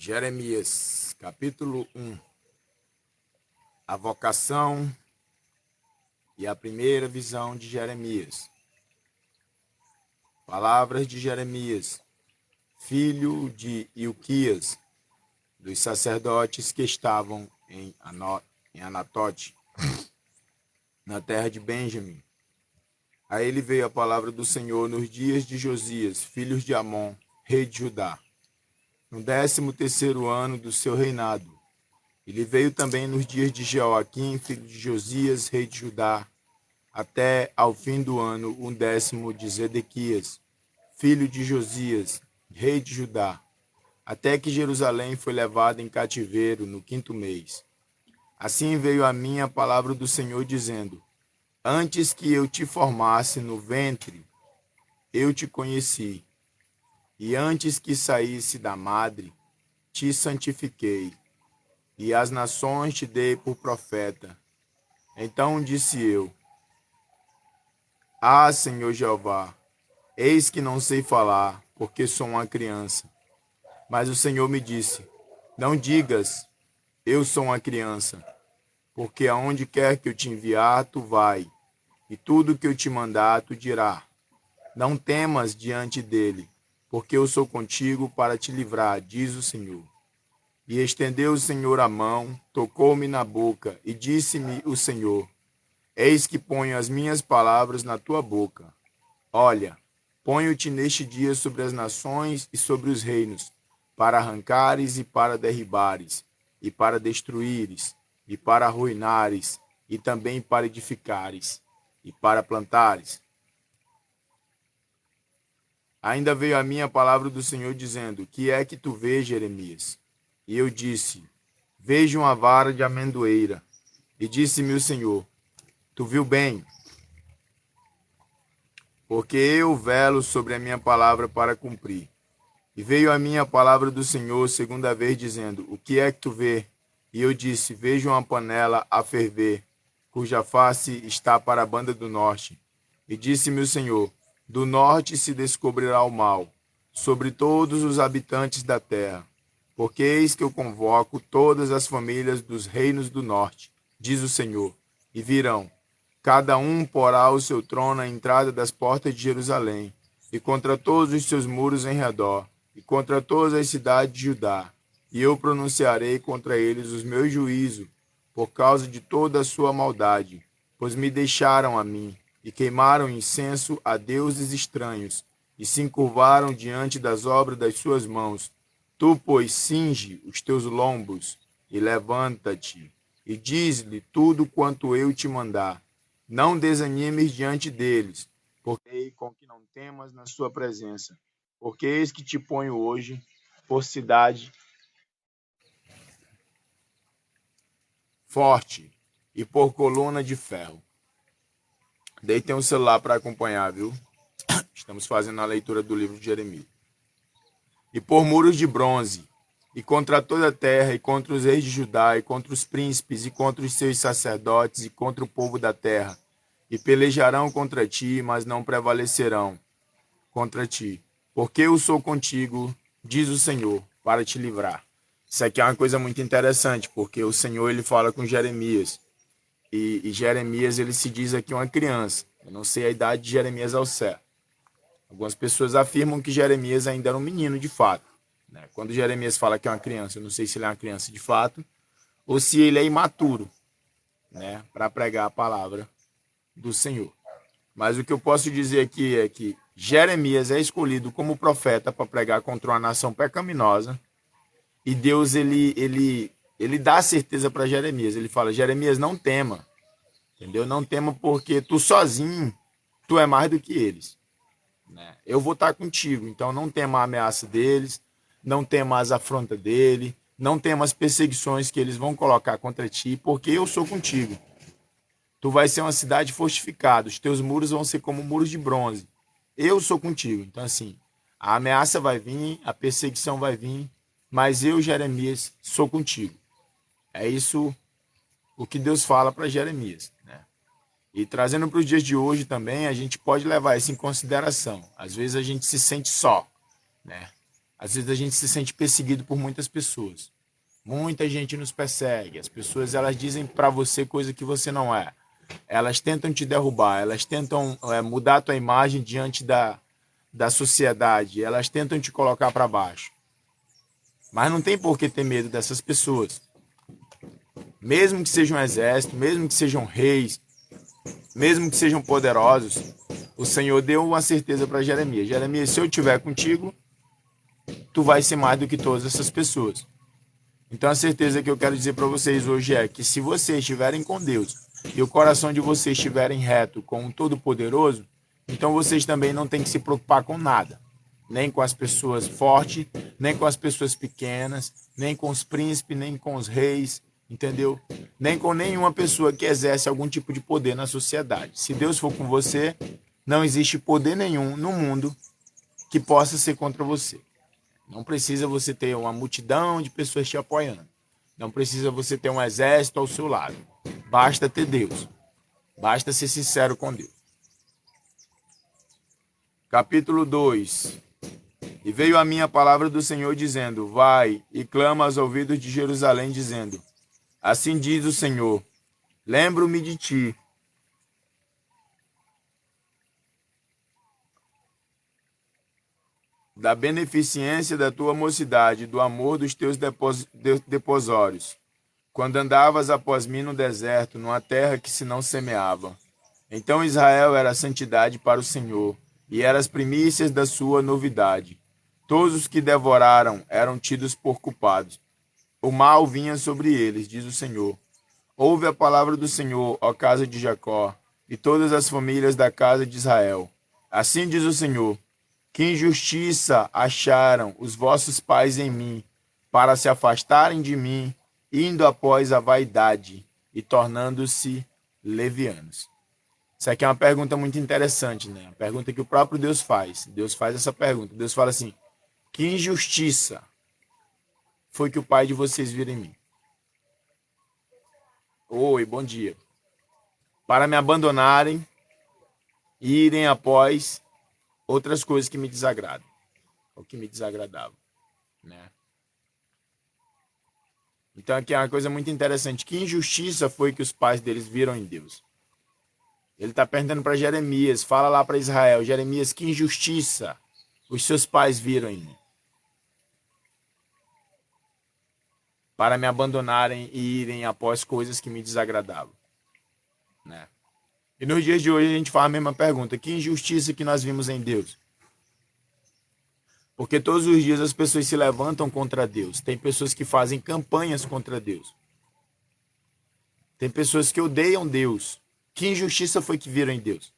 Jeremias, capítulo 1. A vocação e a primeira visão de Jeremias. Palavras de Jeremias, filho de Ilquias, dos sacerdotes que estavam em Anatote, na terra de Benjamim. A ele veio a palavra do Senhor nos dias de Josias, filho de Amon, rei de Judá, no 13º ano do seu reinado. Ele veio também nos dias de Jeoaquim, filho de Josias, rei de Judá, até ao fim do ano, 10º de Zedequias, filho de Josias, rei de Judá, até que Jerusalém foi levada em cativeiro no 5º mês. Assim veio a mim a palavra do Senhor, dizendo: Antes que eu te formasse no ventre, eu te conheci, e antes que saísse da madre, te santifiquei, e as nações te dei por profeta. Então disse eu: Ah, Senhor Jeová, eis que não sei falar, porque sou uma criança. Mas o Senhor me disse: Não digas, eu sou uma criança, porque aonde quer que eu te enviar, tu vai, e tudo que eu te mandar, tu dirá. Não temas diante dele, porque eu sou contigo para te livrar, diz o Senhor. E estendeu o Senhor a mão, tocou-me na boca, e disse-me o Senhor: Eis que ponho as minhas palavras na tua boca. Olha, ponho-te neste dia sobre as nações e sobre os reinos, para arrancares e para derribares, e para destruíres, e para arruinares, e também para edificares, e para plantares. Ainda veio a mim a palavra do Senhor, dizendo: Que é que tu vês, Jeremias? E eu disse: Vejo uma vara de amendoeira. E disse-me o Senhor: Tu viu bem, porque eu velo sobre a minha palavra para cumprir. E veio a mim a palavra do Senhor segunda vez, dizendo: O que é que tu vê? E eu disse: Vejo uma panela a ferver, cuja face está para a banda do norte. E disse-me o Senhor: Do norte se descobrirá o mal, sobre todos os habitantes da terra. Porque eis que eu convoco todas as famílias dos reinos do norte, diz o Senhor, e virão. Cada um porá o seu trono à entrada das portas de Jerusalém, e contra todos os seus muros em redor, e contra todas as cidades de Judá. E eu pronunciarei contra eles os meus juízos, por causa de toda a sua maldade, pois me deixaram a mim, e queimaram incenso a deuses estranhos, e se encurvaram diante das obras das suas mãos. Tu, pois, cinge os teus lombos, e levanta-te, e diz-lhe tudo quanto eu te mandar. Não desanimes diante deles, porque com que não temas na sua presença, porque eis que te ponho hoje por cidade forte e por coluna de ferro. Daí tem um celular para acompanhar, viu? Estamos fazendo a leitura do livro de Jeremias. E por muros de bronze, e contra toda a terra, e contra os reis de Judá, e contra os príncipes, e contra os seus sacerdotes, e contra o povo da terra. E pelejarão contra ti, mas não prevalecerão contra ti. Porque eu sou contigo, diz o Senhor, para te livrar. Isso aqui é uma coisa muito interessante, porque o Senhor ele fala com Jeremias. E Jeremias ele se diz aqui uma criança. Eu não sei a idade de Jeremias ao certo. Algumas pessoas afirmam que Jeremias ainda era um menino de fato. Quando Jeremias fala que é uma criança, eu não sei se ele é uma criança de fato ou se ele é imaturo, para pregar a palavra do Senhor. Mas o que eu posso dizer aqui é que Jeremias é escolhido como profeta para pregar contra uma nação pecaminosa, e Deus ele dá certeza para Jeremias. Ele fala: Jeremias, não tema, entendeu? Não tema, porque tu sozinho, tu é mais do que eles. Eu vou estar contigo, então não tema a ameaça deles, não tema as afrontas dele, não tema as perseguições que eles vão colocar contra ti, porque eu sou contigo. Tu vai ser uma cidade fortificada, os teus muros vão ser como muros de bronze. Eu sou contigo. Então, assim, a ameaça vai vir, a perseguição vai vir, mas eu, Jeremias, sou contigo. É isso o que Deus fala para Jeremias. E trazendo para os dias de hoje também, a gente pode levar isso em consideração. Às vezes a gente se sente só, Às vezes a gente se sente perseguido por muitas pessoas. Muita gente nos persegue. As pessoas, elas dizem para você coisa que você não é. Elas tentam te derrubar, elas tentam mudar a tua imagem diante da sociedade, elas tentam te colocar para baixo. Mas não tem por que ter medo dessas pessoas. Mesmo que sejam um exército, mesmo que sejam reis, mesmo que sejam poderosos, o Senhor deu uma certeza para Jeremias. Jeremias, se eu estiver contigo, tu vai ser mais do que todas essas pessoas. Então a certeza que eu quero dizer para vocês hoje é que se vocês estiverem com Deus e o coração de vocês estiverem reto com o Todo-Poderoso, então vocês também não têm que se preocupar com nada. Nem com as pessoas fortes, nem com as pessoas pequenas, nem com os príncipes, nem com os reis, entendeu? Nem com nenhuma pessoa que exerce algum tipo de poder na sociedade. Se Deus for com você, não existe poder nenhum no mundo que possa ser contra você. Não precisa você ter uma multidão de pessoas te apoiando. Não precisa você ter um exército ao seu lado. Basta ter Deus. Basta ser sincero com Deus. Capítulo 2. E veio a mim a palavra do Senhor dizendo, vai e clama aos ouvidos de Jerusalém dizendo, assim diz o Senhor, lembro-me de ti. Da beneficência da tua mocidade, do amor dos teus deposórios, quando andavas após mim no deserto, numa terra que se não semeava. Então Israel era a santidade para o Senhor, e era as primícias da sua novidade. Todos os que devoraram eram tidos por culpados. O mal vinha sobre eles, diz o Senhor. Ouve a palavra do Senhor, ó casa de Jacó, e todas as famílias da casa de Israel. Assim diz o Senhor, que injustiça acharam os vossos pais em mim, para se afastarem de mim, indo após a vaidade e tornando-se levianos. Isso aqui é uma pergunta muito interessante, né? Uma pergunta que o próprio Deus faz. Deus faz essa pergunta. Deus fala assim, que injustiça foi que o pai de vocês viram em mim? Oi, bom dia. Para me abandonarem e irem após outras coisas que me desagradam, ou que me desagradavam, né? Então aqui é uma coisa muito interessante. Que injustiça foi que os pais deles viram em Deus? Ele está perguntando para Jeremias, fala lá para Israel, Jeremias, que injustiça os seus pais viram em mim? Para me abandonarem e irem após coisas que me desagradavam, né? E nos dias de hoje a gente faz a mesma pergunta, que injustiça que nós vimos em Deus? Porque todos os dias as pessoas se levantam contra Deus. Tem pessoas que fazem campanhas contra Deus. Tem pessoas que odeiam Deus. Que injustiça foi que viram em Deus?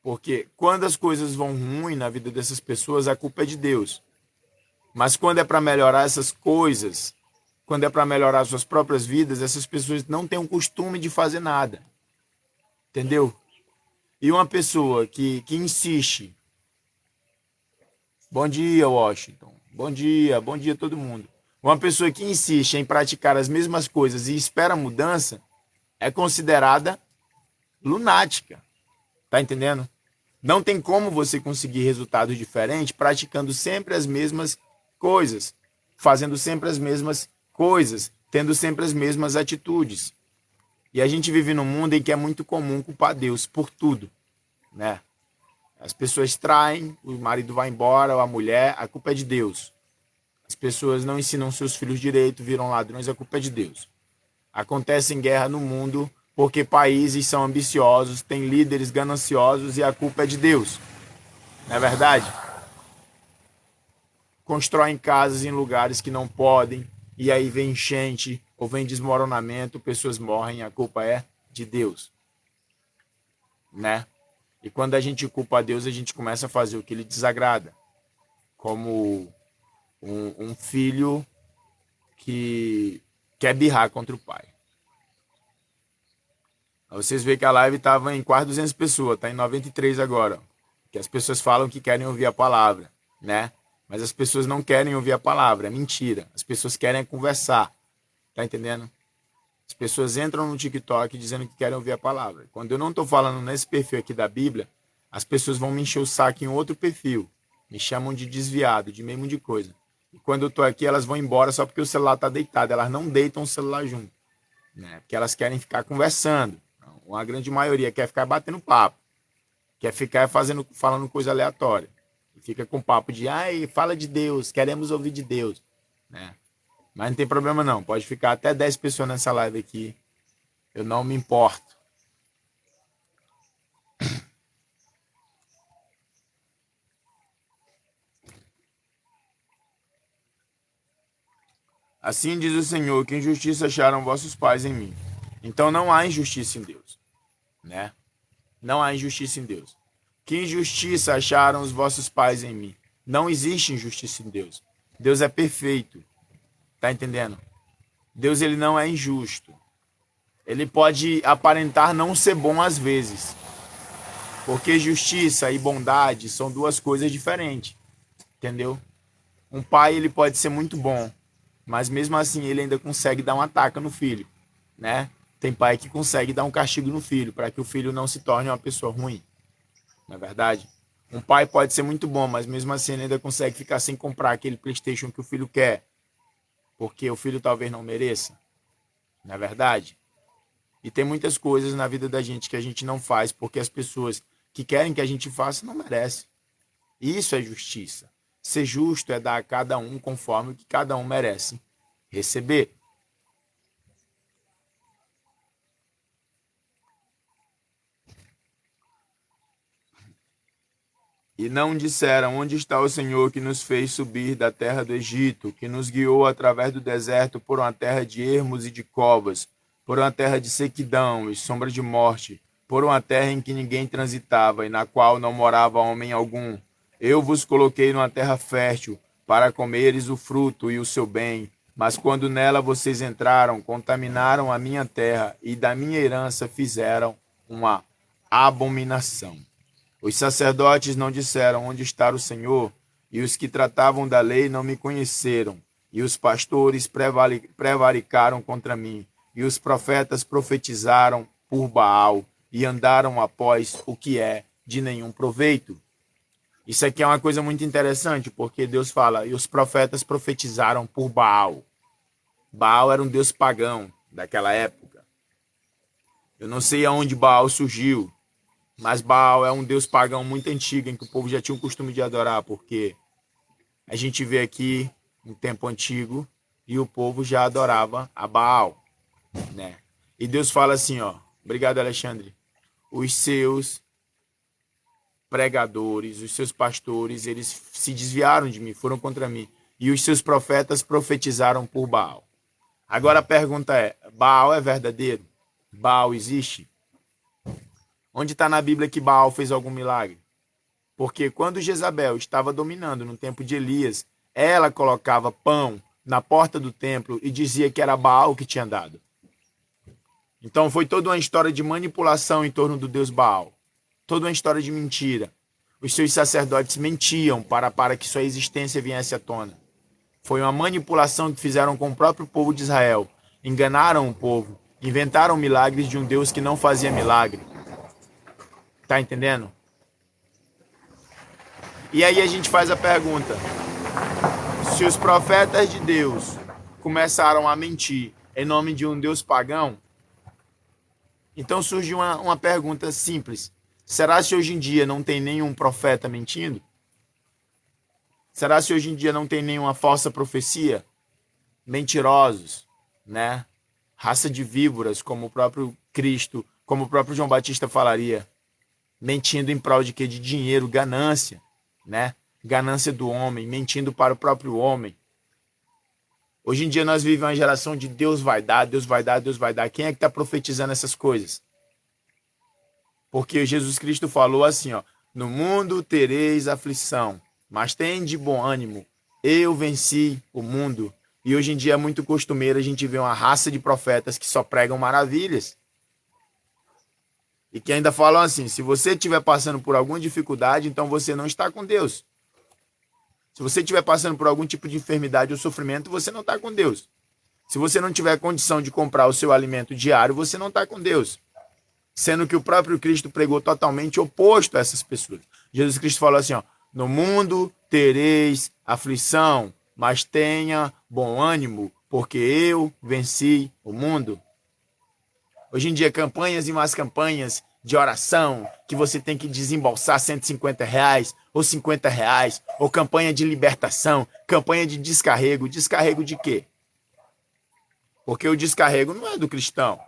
Porque quando as coisas vão ruim na vida dessas pessoas, a culpa é de Deus. Mas quando é para melhorar essas coisas, quando é para melhorar suas próprias vidas, essas pessoas não têm o costume de fazer nada. Entendeu? E uma pessoa que insiste. Bom dia, Washington. Bom dia todo mundo. Uma pessoa que insiste em praticar as mesmas coisas e espera mudança é considerada lunática. Tá entendendo? Não tem como você conseguir resultados diferentes praticando sempre as mesmas coisas, fazendo sempre as mesmas coisas, tendo sempre as mesmas atitudes. E a gente vive num mundo em que é muito comum culpar Deus por tudo, né? As pessoas traem, o marido vai embora, ou a mulher, a culpa é de Deus. As pessoas não ensinam seus filhos direito, viram ladrões, a culpa é de Deus. Acontece guerra no mundo porque países são ambiciosos, têm líderes gananciosos e a culpa é de Deus. Não é verdade? Constroem casas em lugares que não podem, e aí vem enchente ou vem desmoronamento, pessoas morrem, a culpa é de Deus, né? E quando a gente culpa a Deus, a gente começa a fazer o que lhe desagrada, como um filho que quer birrar contra o pai. Vocês veem que a live estava em quase 200 pessoas, está em 93 agora, que as pessoas falam que querem ouvir a palavra, né? Mas as pessoas não querem ouvir a palavra, é mentira. As pessoas querem conversar, tá entendendo? As pessoas entram no TikTok dizendo que querem ouvir a palavra. Quando eu não estou falando nesse perfil aqui da Bíblia, as pessoas vão me encher o saco em outro perfil. Me chamam de desviado, de mesmo de coisa. E quando eu tô aqui, elas vão embora só porque o celular tá deitado. Elas não deitam o celular junto, né? Porque elas querem ficar conversando. Uma grande maioria quer ficar batendo papo. Quer ficar falando coisa aleatória. E fica com papo de, ai, fala de Deus, queremos ouvir de Deus, né? Mas não tem problema não. Pode ficar até 10 pessoas nessa live aqui. Eu não me importo. Assim diz o Senhor, que injustiça acharam vossos pais em mim. Então não há injustiça em Deus, né? Não há injustiça em Deus. Que injustiça acharam os vossos pais em mim? Não existe injustiça em Deus. Deus é perfeito. Tá entendendo? Deus, ele não é injusto. Ele pode aparentar não ser bom às vezes. Porque justiça e bondade são duas coisas diferentes. Entendeu? Um pai, ele pode ser muito bom, mas mesmo assim ele ainda consegue dar uma taca no filho, né? Tem pai que consegue dar um castigo no filho para que o filho não se torne uma pessoa ruim. Não é verdade? Um pai pode ser muito bom, mas mesmo assim ele ainda consegue ficar sem comprar aquele PlayStation que o filho quer, porque o filho talvez não mereça. Não é verdade? E tem muitas coisas na vida da gente que a gente não faz porque as pessoas que querem que a gente faça não merecem. Isso é justiça. Ser justo é dar a cada um conforme o que cada um merece receber. E não disseram, onde está o Senhor que nos fez subir da terra do Egito, que nos guiou através do deserto por uma terra de ermos e de covas, por uma terra de sequidão e sombra de morte, por uma terra em que ninguém transitava e na qual não morava homem algum. Eu vos coloquei numa terra fértil, para comeres o fruto e o seu bem. Mas quando nela vocês entraram, contaminaram a minha terra e da minha herança fizeram uma abominação. Os sacerdotes não disseram onde está o Senhor, e os que tratavam da lei não me conheceram, e os pastores prevaricaram contra mim, e os profetas profetizaram por Baal, e andaram após o que é de nenhum proveito. Isso aqui é uma coisa muito interessante, porque Deus fala, e os profetas profetizaram por Baal. Baal era um deus pagão daquela época. Eu não sei aonde Baal surgiu, mas Baal é um deus pagão muito antigo, em que o povo já tinha o costume de adorar, porque a gente vê aqui um tempo antigo e o povo já adorava a Baal, né? E Deus fala assim, ó, obrigado, Alexandre, os seus pregadores, os seus pastores, eles se desviaram de mim, foram contra mim, e os seus profetas profetizaram por Baal. Agora a pergunta é, Baal é verdadeiro? Baal existe? Onde está na Bíblia que Baal fez algum milagre? Porque quando Jezabel estava dominando no tempo de Elias, ela colocava pão na porta do templo e dizia que era Baal que tinha dado. Então foi toda uma história de manipulação em torno do deus Baal. Toda uma história de mentira. Os seus sacerdotes mentiam para que sua existência viesse à tona. Foi uma manipulação que fizeram com o próprio povo de Israel. Enganaram o povo, inventaram milagres de um Deus que não fazia milagre. Tá entendendo? E aí a gente faz a pergunta: se os profetas de Deus começaram a mentir em nome de um Deus pagão, então surge uma pergunta simples. Será se hoje em dia não tem nenhum profeta mentindo? Será se hoje em dia não tem nenhuma falsa profecia? Mentirosos, né? Raça de víboras, como o próprio Cristo, como o próprio João Batista falaria. Mentindo em prol de quê? De dinheiro, ganância, né? Ganância do homem, mentindo para o próprio homem. Hoje em dia nós vivemos uma geração de Deus vai dar, Deus vai dar, Deus vai dar. Quem é que está profetizando essas coisas? Porque Jesus Cristo falou assim, ó, no mundo tereis aflição, mas tem de bom ânimo, eu venci o mundo. E hoje em dia é muito costumeiro a gente ver uma raça de profetas que só pregam maravilhas. E que ainda falam assim, se você estiver passando por alguma dificuldade, então você não está com Deus. Se você estiver passando por algum tipo de enfermidade ou sofrimento, você não está com Deus. Se você não tiver condição de comprar o seu alimento diário, você não está com Deus. Sendo que o próprio Cristo pregou totalmente oposto a essas pessoas. Jesus Cristo falou assim, ó, no mundo tereis aflição, mas tenha bom ânimo, porque eu venci o mundo. Hoje em dia, campanhas e mais campanhas de oração, que você tem que desembolsar R$ 150 ou R$ 50, ou campanha de libertação, campanha de descarrego. Descarrego de quê? Porque o descarrego não é do cristão.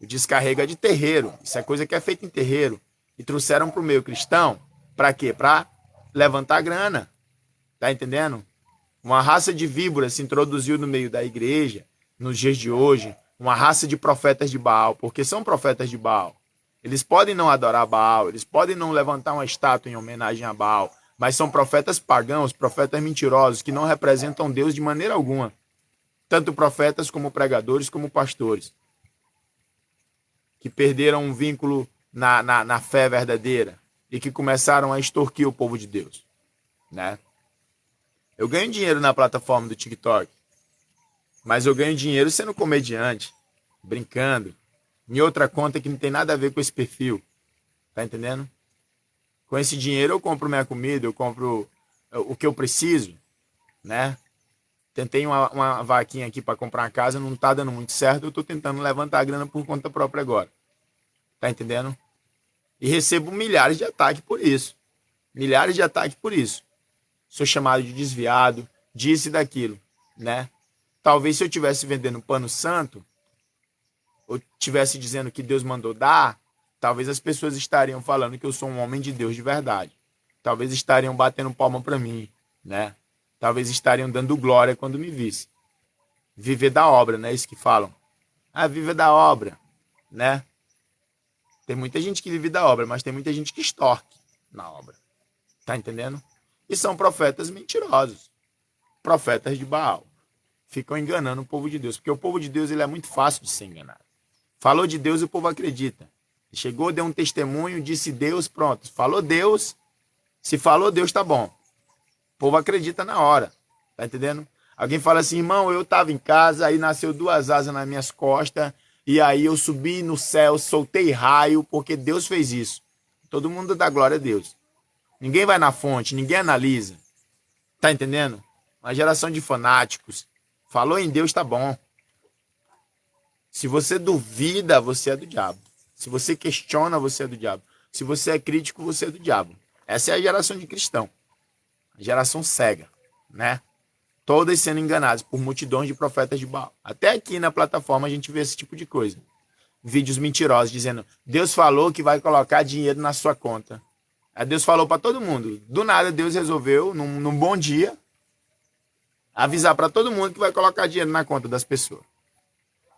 O descarrego é de terreiro. Isso é coisa que é feita em terreiro. E trouxeram para o meio cristão, para quê? Para levantar grana. Tá entendendo? Uma raça de víboras se introduziu no meio da igreja, nos dias de hoje, uma raça de profetas de Baal, porque são profetas de Baal. Eles podem não adorar Baal, eles podem não levantar uma estátua em homenagem a Baal, mas são profetas pagãos, profetas mentirosos, que não representam Deus de maneira alguma. Tanto profetas como pregadores, como pastores. Que perderam um vínculo na fé verdadeira e que começaram a extorquir o povo de Deus. Né? Eu ganho dinheiro na plataforma do TikTok, mas eu ganho dinheiro sendo comediante, brincando, em outra conta que não tem nada a ver com esse perfil. Tá entendendo? Com esse dinheiro eu compro minha comida, eu compro o que eu preciso, né? Tentei uma vaquinha aqui para comprar uma casa, não tá dando muito certo, eu tô tentando levantar a grana por conta própria agora. Tá entendendo? E recebo milhares de ataques por isso. Milhares de ataques por isso. Sou chamado de desviado, disso e daquilo, né? Talvez se eu estivesse vendendo pano santo, ou estivesse dizendo que Deus mandou dar, talvez as pessoas estariam falando que eu sou um homem de Deus de verdade. Talvez estariam batendo palma para mim, né? Talvez estariam dando glória quando me visse. Viver da obra, né? Isso que falam. Ah, viver da obra, né? Tem muita gente que vive da obra, mas tem muita gente que extorque na obra. Tá entendendo? E são profetas mentirosos. Profetas de Baal. Ficam enganando o povo de Deus. Porque o povo de Deus ele é muito fácil de ser enganado. Falou de Deus e o povo acredita. Chegou, deu um testemunho, disse Deus, pronto. Falou Deus. Se falou Deus, tá bom. O povo acredita na hora. Tá entendendo? Alguém fala assim, irmão, eu tava em casa, aí nasceu 2 asas nas minhas costas, e aí eu subi no céu, soltei raio, porque Deus fez isso. Todo mundo dá glória a Deus. Ninguém vai na fonte, ninguém analisa. Tá entendendo? Uma geração de fanáticos. Falou em Deus, tá bom. Se você duvida, você é do diabo. Se você questiona, você é do diabo. Se você é crítico, você é do diabo. Essa é a geração de cristão. A geração cega, né? Todas sendo enganadas por multidões de profetas de Baal. Até aqui na plataforma a gente vê esse tipo de coisa. Vídeos mentirosos dizendo, Deus falou que vai colocar dinheiro na sua conta. Aí Deus falou para todo mundo. Do nada Deus resolveu, num bom dia, avisar para todo mundo que vai colocar dinheiro na conta das pessoas.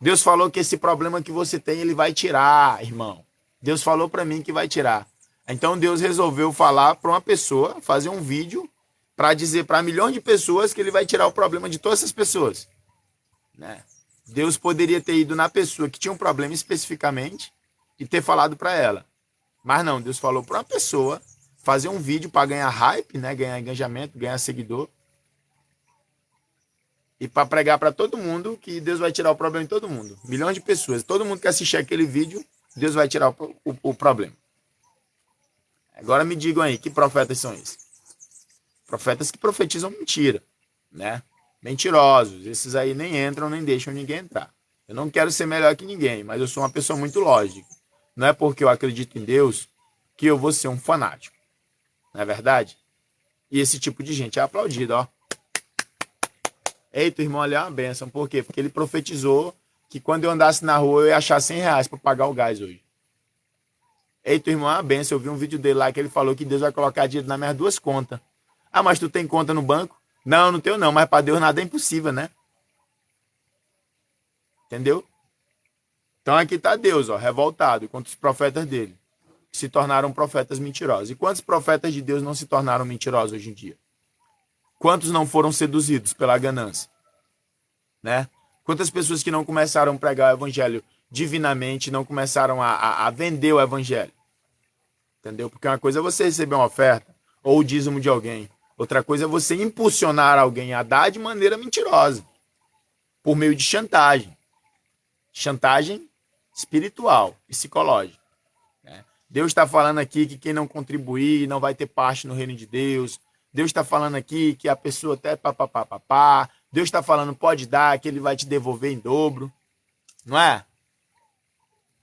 Deus falou que esse problema que você tem, ele vai tirar, irmão. Deus falou para mim que vai tirar. Então Deus resolveu falar para uma pessoa, fazer um vídeo, para dizer para milhões de pessoas que ele vai tirar o problema de todas essas pessoas. Né? Deus poderia ter ido na pessoa que tinha um problema especificamente e ter falado para ela. Mas não, Deus falou para uma pessoa fazer um vídeo para ganhar hype, né? Ganhar engajamento, ganhar seguidor. E para pregar para todo mundo que Deus vai tirar o problema de todo mundo. Milhões de pessoas. Todo mundo que assistir aquele vídeo, Deus vai tirar o problema. Agora me digam aí, que profetas são esses? Profetas que profetizam mentira, né? Mentirosos. Esses aí nem entram, nem deixam ninguém entrar. Eu não quero ser melhor que ninguém, mas eu sou uma pessoa muito lógica. Não é porque eu acredito em Deus que eu vou ser um fanático. Não é verdade? E esse tipo de gente é aplaudido, ó. Eita, irmão, ali é uma bênção. Por quê? Porque ele profetizou que quando eu andasse na rua eu ia achar R$ 100 para pagar o gás hoje. Eita, irmão, é uma bênção. Eu vi um vídeo dele lá que ele falou que Deus vai colocar dinheiro nas minhas 2 contas. Ah, mas tu tem conta no banco? Não, não tenho não, mas para Deus nada é impossível, né? Entendeu? Então aqui está Deus, ó, revoltado contra os profetas dele, que se tornaram profetas mentirosos. E quantos profetas de Deus não se tornaram mentirosos hoje em dia? Quantos não foram seduzidos pela ganância? Né? Quantas pessoas que não começaram a pregar o evangelho divinamente, não começaram a vender o evangelho? Entendeu? Porque uma coisa é você receber uma oferta ou o dízimo de alguém. Outra coisa é você impulsionar alguém a dar de maneira mentirosa, por meio de chantagem. Chantagem espiritual, psicológica. Né? Deus está falando aqui que quem não contribuir não vai ter parte no reino de Deus. Deus está falando aqui que a pessoa até papapá. Deus está falando pode dar, que ele vai te devolver em dobro. Não é?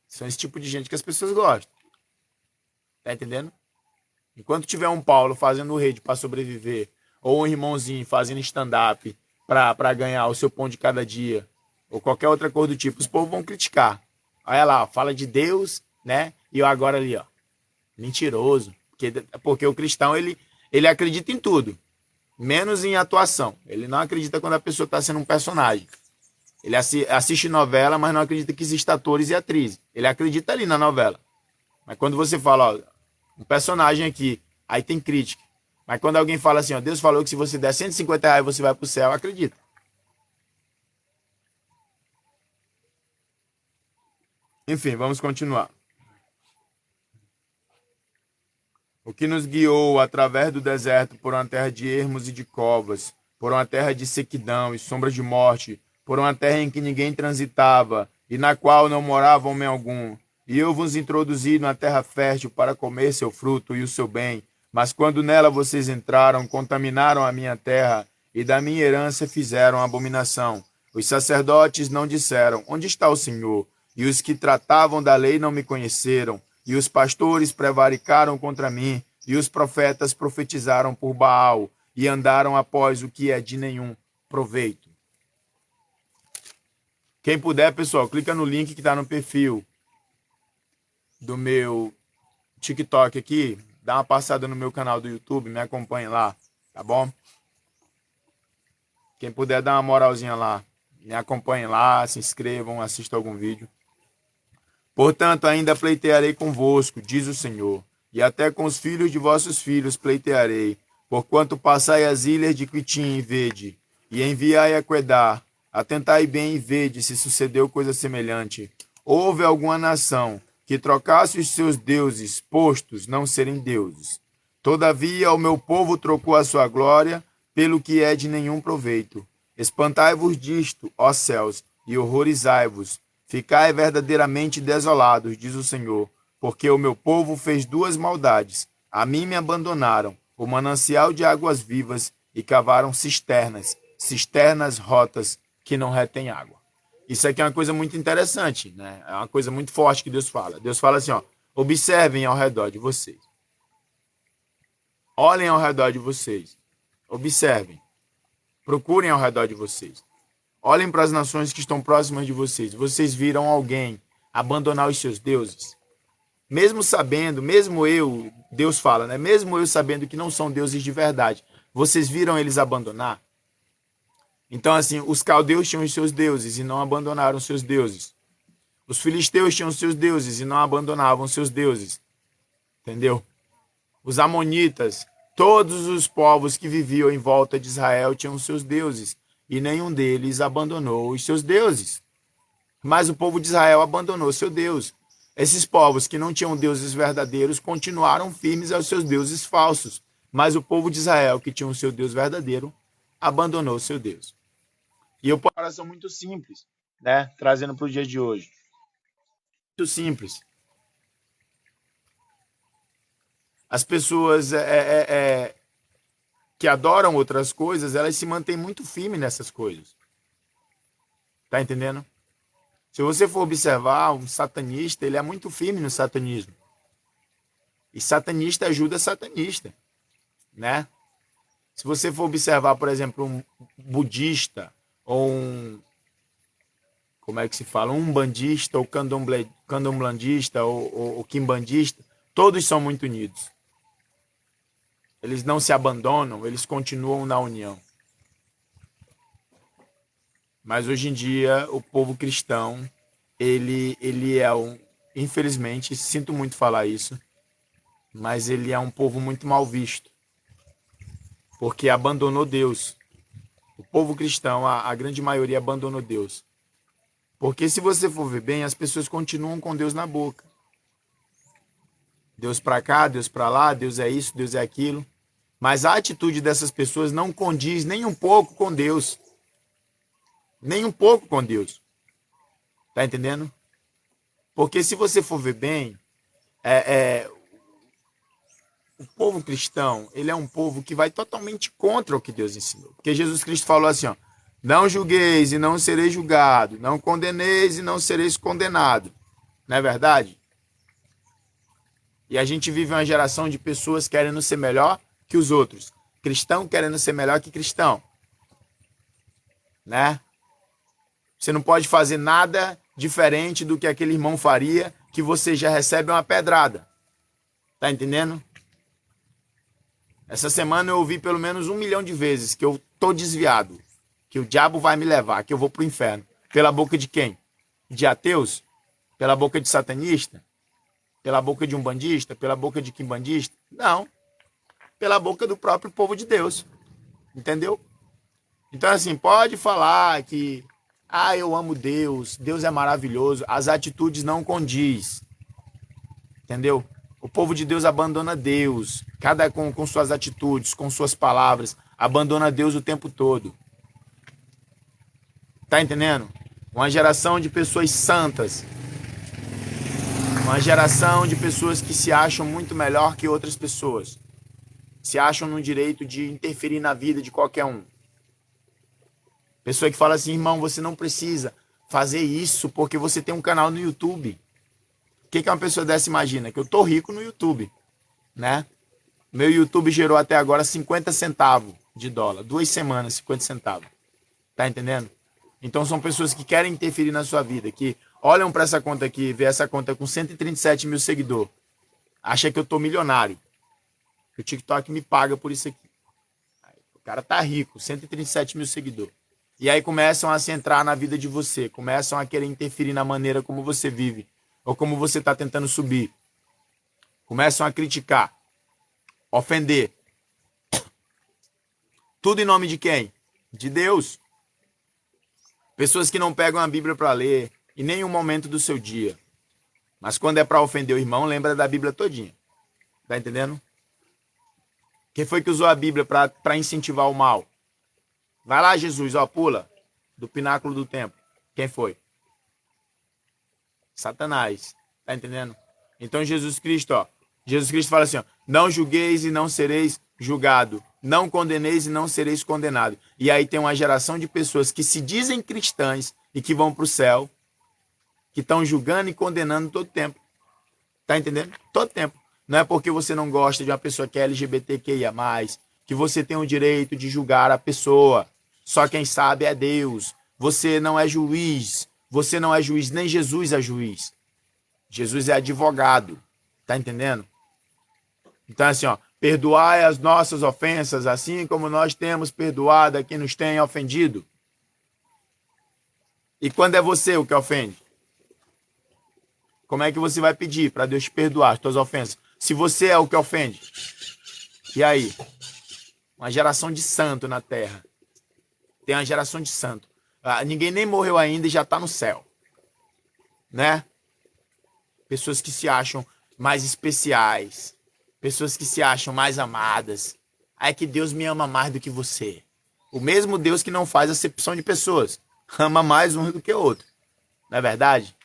São esse tipo de gente que as pessoas gostam. Tá entendendo? Enquanto tiver um Paulo fazendo rede para sobreviver, ou um irmãozinho fazendo stand-up para ganhar o seu pão de cada dia, ou qualquer outra coisa do tipo, os povos vão criticar. Olha lá, fala de Deus, né? E eu agora ali, ó, mentiroso. Porque o cristão, ele acredita em tudo, menos em atuação. Ele não acredita quando a pessoa está sendo um personagem. Ele assiste novela, mas não acredita que existem atores e atrizes. Ele acredita ali na novela. Mas quando você fala, ó, um personagem aqui, aí tem crítica. Mas quando alguém fala assim, ó, Deus falou que se você der R$ 150 você vai para o céu, acredita. Enfim, vamos continuar. O que nos guiou através do deserto por uma terra de ermos e de covas, por uma terra de sequidão e sombras de morte, por uma terra em que ninguém transitava e na qual não morava homem algum. E eu vos introduzi numa terra fértil para comer seu fruto e o seu bem. Mas quando nela vocês entraram, contaminaram a minha terra e da minha herança fizeram abominação. Os sacerdotes não disseram, onde está o Senhor? E os que tratavam da lei não me conheceram. E os pastores prevaricaram contra mim, e os profetas profetizaram por Baal, e andaram após o que é de nenhum proveito. Quem puder, pessoal, clica no link que está no perfil do meu TikTok aqui, dá uma passada no meu canal do YouTube, me acompanhe lá, tá bom? Quem puder dar uma moralzinha lá, me acompanhe lá, se inscrevam, assistam algum vídeo. Portanto, ainda pleitearei convosco, diz o Senhor, e até com os filhos de vossos filhos pleitearei, porquanto passai as ilhas de Quitim e vede, e enviai a Quedar, atentai bem e vede se sucedeu coisa semelhante. Houve alguma nação que trocasse os seus deuses, postos não serem deuses. Todavia o meu povo trocou a sua glória pelo que é de nenhum proveito. Espantai-vos disto, ó céus, e horrorizai-vos. Ficai verdadeiramente desolados, diz o Senhor, porque o meu povo fez duas maldades. A mim me abandonaram, o manancial de águas vivas, e cavaram cisternas, cisternas rotas que não retêm água. Isso aqui é uma coisa muito interessante, né? É uma coisa muito forte que Deus fala. Deus fala assim, ó, observem ao redor de vocês. Olhem ao redor de vocês. Observem. Procurem ao redor de vocês. Olhem para as nações que estão próximas de vocês. Vocês viram alguém abandonar os seus deuses? Mesmo sabendo, mesmo eu, Deus fala, né? Mesmo eu sabendo que não são deuses de verdade, vocês viram eles abandonar? Então, assim, os caldeus tinham os seus deuses e não abandonaram seus deuses. Os filisteus tinham os seus deuses e não abandonavam seus deuses. Entendeu? Os amonitas, todos os povos que viviam em volta de Israel tinham os seus deuses. E nenhum deles abandonou os seus deuses. Mas o povo de Israel abandonou seu Deus. Esses povos que não tinham deuses verdadeiros continuaram firmes aos seus deuses falsos. Mas o povo de Israel, que tinha o seu Deus verdadeiro, abandonou seu Deus. E eu posso comparação muito simples, né? Trazendo para o dia de hoje. Muito simples. As pessoas que adoram outras coisas, elas se mantêm muito firmes nessas coisas. Tá entendendo? Se você for observar, um satanista, ele é muito firme no satanismo. E satanista ajuda satanista, né? Se você for observar, por exemplo, um budista ou como é que se fala? Um bandista ou candomblandista ou quimbandista, todos são muito unidos. Eles não se abandonam, eles continuam na união. Mas hoje em dia, o povo cristão, ele é infelizmente, sinto muito falar isso, mas ele é um povo muito mal visto, porque abandonou Deus. O povo cristão, a grande maioria abandonou Deus. Porque se você for ver bem, as pessoas continuam com Deus na boca. Deus para cá, Deus para lá, Deus é isso, Deus é aquilo. Mas a atitude dessas pessoas não condiz nem um pouco com Deus. Nem um pouco com Deus. Tá entendendo? Porque se você for ver bem, o povo cristão, ele é um povo que vai totalmente contra o que Deus ensinou. Porque Jesus Cristo falou assim, ó, não julgueis e não sereis julgado, não condeneis e não sereis condenado. Não é verdade? E a gente vive uma geração de pessoas querendo ser melhor que os outros. Cristão querendo ser melhor que cristão. Né? Você não pode fazer nada diferente do que aquele irmão faria, que você já recebe uma pedrada. Tá entendendo? Essa semana eu ouvi pelo menos 1 milhão de vezes que eu tô desviado, que o diabo vai me levar, que eu vou pro inferno. Pela boca de quem? De ateus? Pela boca de satanista? Pela boca de umbandista? Pela boca de quimbandista? Não. Pela boca do próprio povo de Deus. Entendeu? Então, assim, pode falar que eu amo Deus, Deus é maravilhoso, as atitudes não condiz. Entendeu? O povo de Deus abandona Deus, cada com suas atitudes, com suas palavras, abandona Deus o tempo todo. Tá entendendo? Uma geração de pessoas santas, uma geração de pessoas que se acham muito melhor que outras pessoas, se acham no direito de interferir na vida de qualquer um. Pessoa que fala assim, irmão, você não precisa fazer isso porque você tem um canal no YouTube. O que uma pessoa dessa imagina? Que eu tô rico no YouTube, né? Meu YouTube gerou até agora 50 centavos de dólar. 2 semanas, 50 centavos. Tá entendendo? Então são pessoas que querem interferir na sua vida, que olham para essa conta aqui, vê essa conta com 137 mil seguidores. Acha que eu tô milionário. Que o TikTok me paga por isso aqui. O cara tá rico, 137 mil seguidores. E aí começam a se entrar na vida de você, começam a querer interferir na maneira como você vive, ou como você está tentando subir. Começam a criticar, ofender. Tudo em nome de quem? De Deus. Pessoas que não pegam a Bíblia para ler em nenhum momento do seu dia. Mas quando é para ofender o irmão, lembra da Bíblia todinha. Tá entendendo? Quem foi que usou a Bíblia para incentivar o mal? Vai lá, Jesus, ó, pula do pináculo do templo. Quem foi? Satanás. Tá entendendo? Então Jesus Cristo fala assim, ó, não julgueis e não sereis julgado. Não condeneis e não sereis condenado. E aí tem uma geração de pessoas que se dizem cristãs e que vão para o céu, que estão julgando e condenando todo tempo. Tá entendendo? Todo tempo. Não é porque você não gosta de uma pessoa que é LGBTQIA+, que você tem o direito de julgar a pessoa. Só quem sabe é Deus. Você não é juiz. Você não é juiz, nem Jesus é juiz. Jesus é advogado. Tá entendendo? Então, assim, ó, perdoai as nossas ofensas, assim como nós temos perdoado a quem nos tem ofendido. E quando é você o que ofende? Como é que você vai pedir para Deus te perdoar as suas ofensas? Se você é o que ofende. E aí? Uma geração de santo na terra. Tem uma geração de santo. Ninguém nem morreu ainda e já está no céu. Né? Pessoas que se acham mais especiais. Pessoas que se acham mais amadas. É que Deus me ama mais do que você. O mesmo Deus que não faz acepção de pessoas. Ama mais um do que o outro. Não é verdade?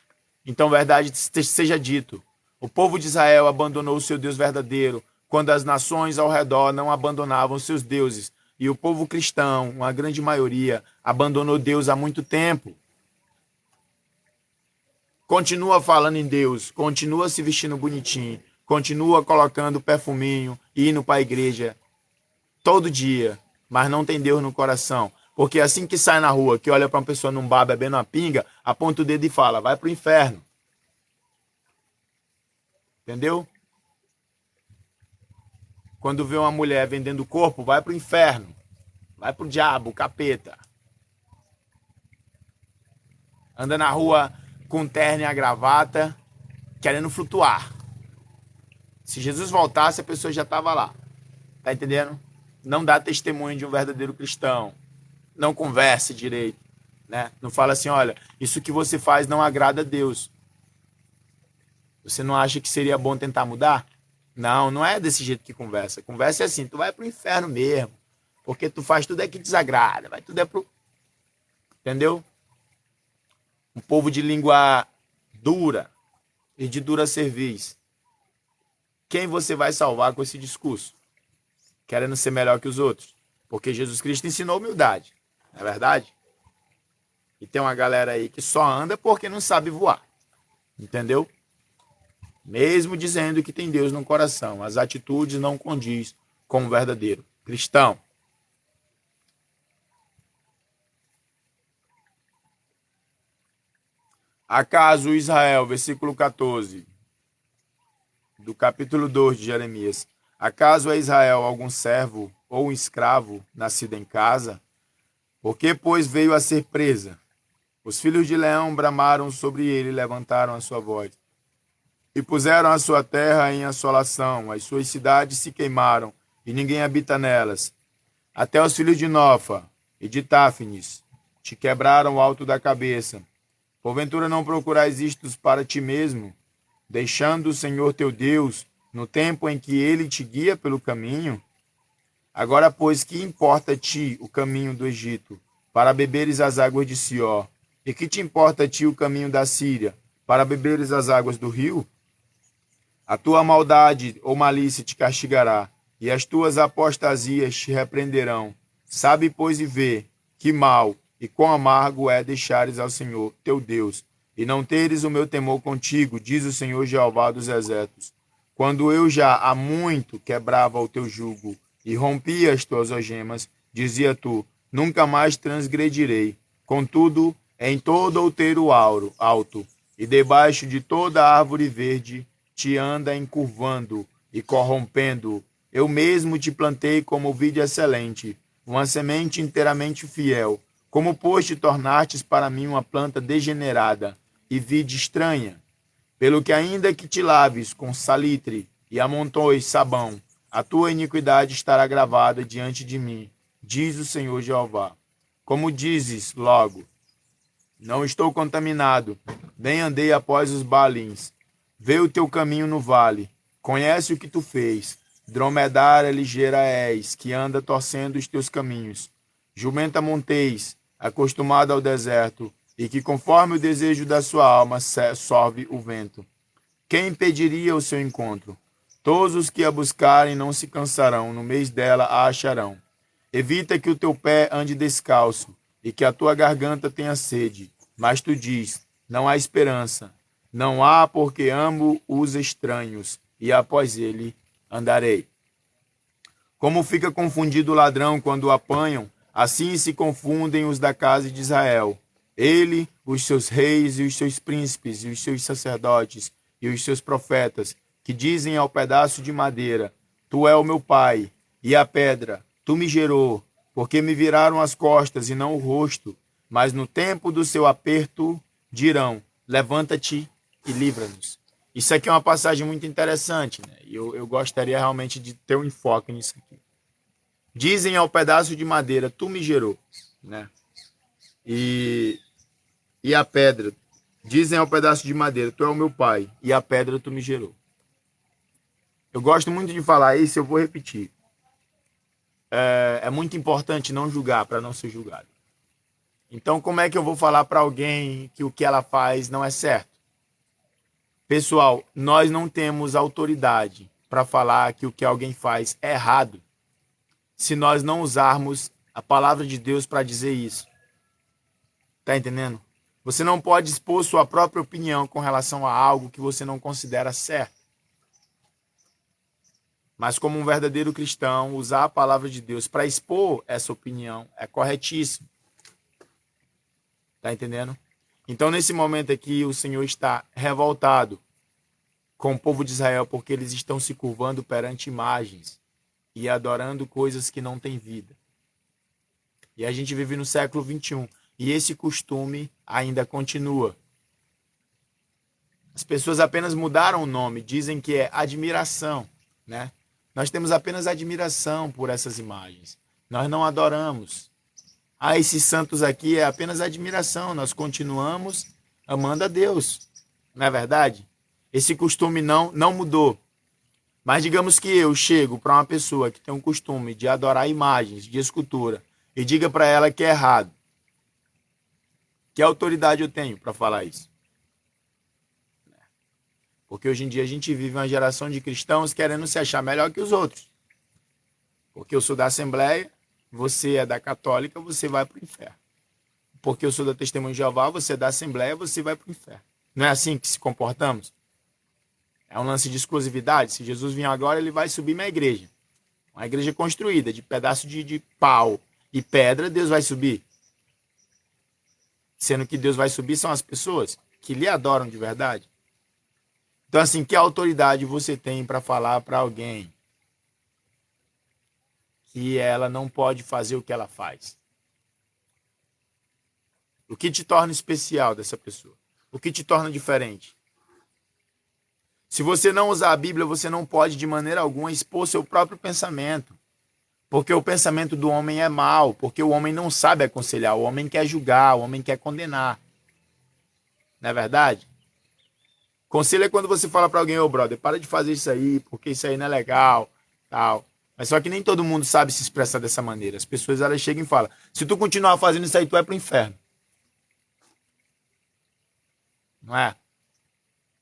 Então, verdade seja dito. O povo de Israel abandonou o seu Deus verdadeiro, quando as nações ao redor não abandonavam seus deuses. E o povo cristão, uma grande maioria, abandonou Deus há muito tempo. Continua falando em Deus, continua se vestindo bonitinho, continua colocando perfuminho, indo para a igreja todo dia, mas não tem Deus no coração. Porque assim que sai na rua, que olha para uma pessoa num bar bebendo uma pinga, aponta o dedo e fala, vai pro inferno. Entendeu? Quando vê uma mulher vendendo o corpo, vai pro inferno. Vai pro diabo, capeta. Anda na rua com terno e a gravata, querendo flutuar. Se Jesus voltasse, a pessoa já estava lá. Tá entendendo? Não dá testemunho de um verdadeiro cristão. Não converse direito. Né? Não fala assim, olha, isso que você faz não agrada a Deus. Você não acha que seria bom tentar mudar? Não, não é desse jeito que conversa. Conversa é assim, tu vai pro inferno mesmo. Porque tu faz tudo é que desagrada. Vai tudo é pro... Entendeu? Um povo de língua dura. e de dura cerviz. Quem você vai salvar com esse discurso? Querendo ser melhor que os outros? Porque Jesus Cristo ensinou humildade, não é verdade? E tem uma galera aí que só anda porque não sabe voar. Entendeu? Mesmo dizendo que tem Deus no coração, as atitudes não condiz com o verdadeiro cristão. Acaso Israel, versículo 14, do capítulo 2 de Jeremias. Acaso é Israel algum servo ou um escravo nascido em casa? Por que, pois, veio a ser presa? Os filhos de Leão bramaram sobre ele e levantaram a sua voz. E puseram a sua terra em assolação, as suas cidades se queimaram, e ninguém habita nelas. Até os filhos de Nofa e de Táfnis te quebraram o alto da cabeça. Porventura não procurais isto para ti mesmo, deixando o Senhor teu Deus, no tempo em que ele te guia pelo caminho? Agora, pois, que importa a ti o caminho do Egito, para beberes as águas de Sió? E que te importa a ti o caminho da Síria, para beberes as águas do rio? A tua maldade ou malícia te castigará, e as tuas apostasias te repreenderão. Sabe, pois, e vê, que mal e quão amargo é deixares ao Senhor, teu Deus, e não teres o meu temor contigo, diz o Senhor Jeová dos exércitos. Quando eu já há muito quebrava o teu jugo, e rompia as tuas algemas, dizia tu, nunca mais transgredirei. Contudo, em todo outeiro alto, e debaixo de toda árvore verde, te anda encurvando e corrompendo. Eu mesmo te plantei como vide excelente, uma semente inteiramente fiel. Como, pois, te tornastes para mim uma planta degenerada e vide estranha? Pelo que ainda que te laves com salitre e amontoes sabão, a tua iniquidade estará gravada diante de mim, diz o Senhor Jeová. Como dizes logo, não estou contaminado, nem andei após os Baalins. Vê o teu caminho no vale, conhece o que tu fez. Dromedária ligeira és, que anda torcendo os teus caminhos. Jumenta monteis, acostumada ao deserto, e que conforme o desejo da sua alma sorve o vento. Quem impediria o seu encontro? Todos os que a buscarem não se cansarão, no mês dela a acharão. Evita que o teu pé ande descalço, e que a tua garganta tenha sede. Mas tu diz, não há esperança. Não há, porque amo os estranhos, e após ele andarei. Como fica confundido o ladrão quando o apanham, assim se confundem os da casa de Israel. Ele, os seus reis e os seus príncipes, e os seus sacerdotes, e os seus profetas, que dizem ao pedaço de madeira, tu és o meu pai, e a pedra, tu me gerou, porque me viraram as costas e não o rosto, mas no tempo do seu aperto dirão, levanta-te e livra-nos. Isso aqui é uma passagem muito interessante, né? E eu gostaria realmente de ter um enfoque nisso aqui. Dizem ao pedaço de madeira, tu me gerou, né? E a pedra, dizem ao pedaço de madeira, tu é o meu pai, e a pedra tu me gerou. Eu gosto muito de falar isso, eu vou repetir. É muito importante não julgar para não ser julgado. Então, como é que eu vou falar para alguém que o que ela faz não é certo? Pessoal, nós não temos autoridade para falar que o que alguém faz é errado se nós não usarmos a palavra de Deus para dizer isso. Tá entendendo? Você não pode expor sua própria opinião com relação a algo que você não considera certo. Mas como um verdadeiro cristão, usar a palavra de Deus para expor essa opinião é corretíssimo. Tá entendendo? Então, nesse momento aqui, o Senhor está revoltado com o povo de Israel porque eles estão se curvando perante imagens e adorando coisas que não têm vida. E a gente vive no século 21 e esse costume ainda continua. As pessoas apenas mudaram o nome, dizem que é admiração, né? Nós temos apenas admiração por essas imagens. Nós não adoramos. Esses santos aqui é apenas admiração. Nós continuamos amando a Deus. Não é verdade? Esse costume não mudou. Mas digamos que eu chego para uma pessoa que tem um costume de adorar imagens, de escultura, e diga para ela que é errado. Que autoridade eu tenho para falar isso? Porque hoje em dia a gente vive uma geração de cristãos querendo se achar melhor que os outros. Porque eu sou da Assembleia, você é da Católica, você vai para o inferno. Porque eu sou da Testemunha de Jeová, você é da Assembleia, você vai para o inferno. Não é assim que se comportamos? É um lance de exclusividade. Se Jesus vir agora, ele vai subir minha igreja. Uma igreja construída de pedaço de pau e pedra, Deus vai subir. Sendo que Deus vai subir são as pessoas que lhe adoram de verdade. Então, assim, que autoridade você tem para falar para alguém que ela não pode fazer o que ela faz? O que te torna especial dessa pessoa? O que te torna diferente? Se você não usar a Bíblia, você não pode de maneira alguma expor seu próprio pensamento. Porque o pensamento do homem é mau, porque o homem não sabe aconselhar, o homem quer julgar, o homem quer condenar. Não é verdade? Conselho é quando você fala para alguém, ô brother, para de fazer isso aí, porque isso aí não é legal, tal. Mas só que nem todo mundo sabe se expressar dessa maneira. As pessoas elas chegam e falam, se tu continuar fazendo isso aí, tu vai pro inferno. Não é?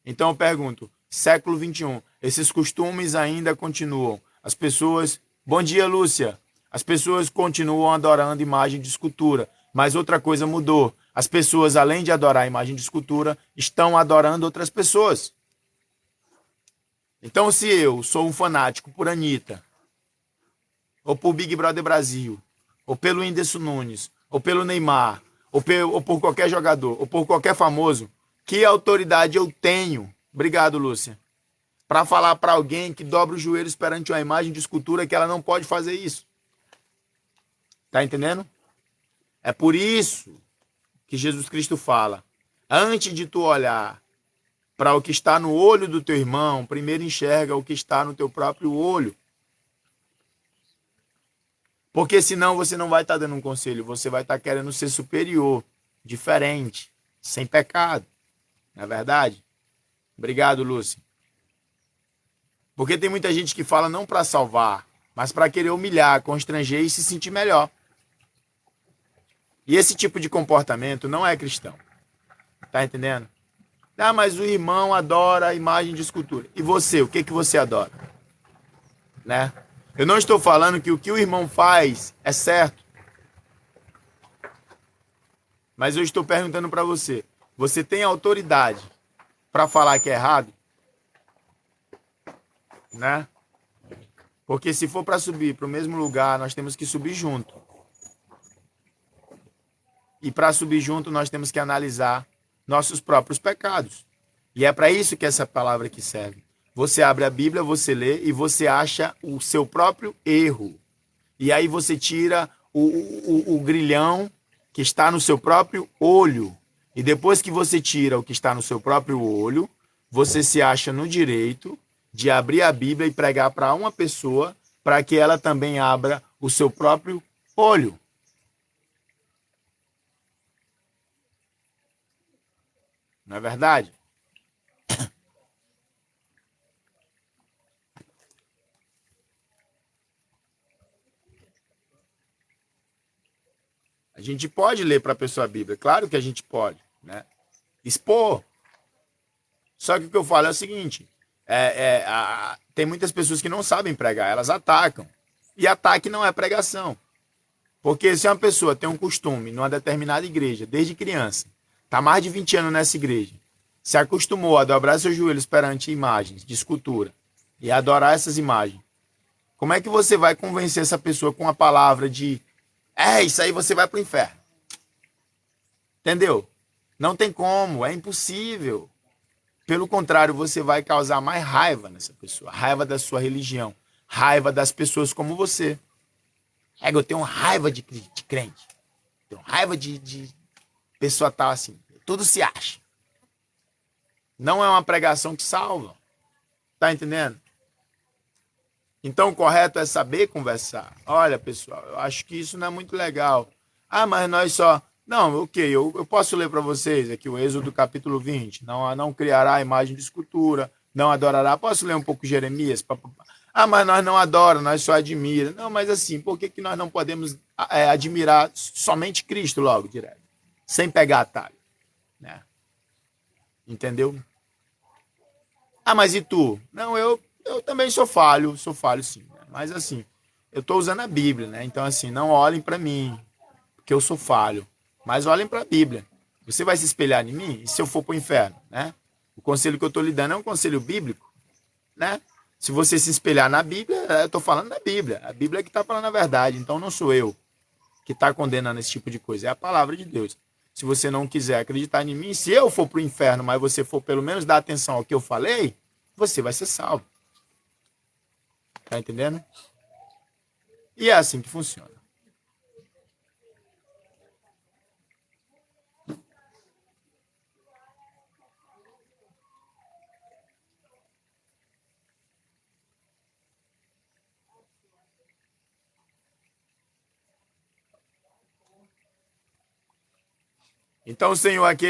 Então eu pergunto, século XXI, esses costumes ainda continuam. As pessoas... Bom dia, Lúcia. As pessoas continuam adorando imagem de escultura, mas outra coisa mudou. As pessoas, além de adorar a imagem de escultura, estão adorando outras pessoas. Então, se eu sou um fanático por Anitta, ou por Big Brother Brasil, ou pelo Whindersson Nunes, ou pelo Neymar, ou por qualquer jogador, ou por qualquer famoso, que autoridade eu tenho? Obrigado, Lúcia. Para falar para alguém que dobra os joelhos perante uma imagem de escultura que ela não pode fazer isso. Tá entendendo? É por isso que Jesus Cristo fala, antes de tu olhar para o que está no olho do teu irmão, primeiro enxerga o que está no teu próprio olho. Porque senão você não vai estar dando um conselho, você vai estar querendo ser superior, diferente, sem pecado. Não é verdade? Obrigado, Lúcia. Porque tem muita gente que fala não para salvar, mas para querer humilhar, constranger e se sentir melhor. E esse tipo de comportamento não é cristão. Tá entendendo? Ah, mas o irmão adora a imagem de escultura. E você, o que você adora? Né? Eu não estou falando que o que o irmão faz é certo. Mas eu estou perguntando para você. Você tem autoridade para falar que é errado? Né? Porque se for para subir para o mesmo lugar, nós temos que subir junto. E para subir junto, nós temos que analisar nossos próprios pecados. E é para isso que essa palavra aqui serve. Você abre a Bíblia, você lê e você acha o seu próprio erro. E aí você tira o grilhão que está no seu próprio olho. E depois que você tira o que está no seu próprio olho, você se acha no direito de abrir a Bíblia e pregar para uma pessoa para que ela também abra o seu próprio olho. Não é verdade? A gente pode ler para a pessoa a Bíblia, claro que a gente pode, né? Expor. Só que o que eu falo é o seguinte, tem muitas pessoas que não sabem pregar, elas atacam. E ataque não é pregação. Porque se uma pessoa tem um costume numa determinada igreja, desde criança, está mais de 20 anos nessa igreja, se acostumou a dobrar seus joelhos perante imagens de escultura e adorar essas imagens, como é que você vai convencer essa pessoa com a palavra de isso aí você vai para o inferno? Entendeu? Não tem como, é impossível. Pelo contrário, você vai causar mais raiva nessa pessoa. Raiva da sua religião. Raiva das pessoas como você. Eu tenho raiva de crente. Tenho raiva de pessoa tal assim. Tudo se acha. Não é uma pregação que salva. Tá entendendo? Então o correto é saber conversar. Olha, pessoal, eu acho que isso não é muito legal. Mas nós só... Não, ok, eu posso ler para vocês aqui o Êxodo capítulo 20. Não criará imagem de escultura, não adorará. Posso ler um pouco Jeremias? Mas nós não adoramos, nós só admiramos. Não, mas assim, por que nós não podemos admirar somente Cristo logo, direto? Sem pegar atalho. Né? Entendeu? Ah, mas e tu? Não, eu também sou falho sim. Né? Mas assim, eu estou usando a Bíblia, né? Então assim, não olhem para mim, porque eu sou falho. Mas olhem para a Bíblia. Você vai se espelhar em mim? E se eu for para o inferno, né? O conselho que eu estou lhe dando é um conselho bíblico, né? Se você se espelhar na Bíblia, eu estou falando da Bíblia. A Bíblia é que está falando a verdade. Então não sou eu que está condenando esse tipo de coisa. É a palavra de Deus. Se você não quiser acreditar em mim, se eu for para o inferno, mas você for pelo menos dar atenção ao que eu falei, você vai ser salvo. Tá entendendo? E é assim que funciona. Então o Senhor aqui,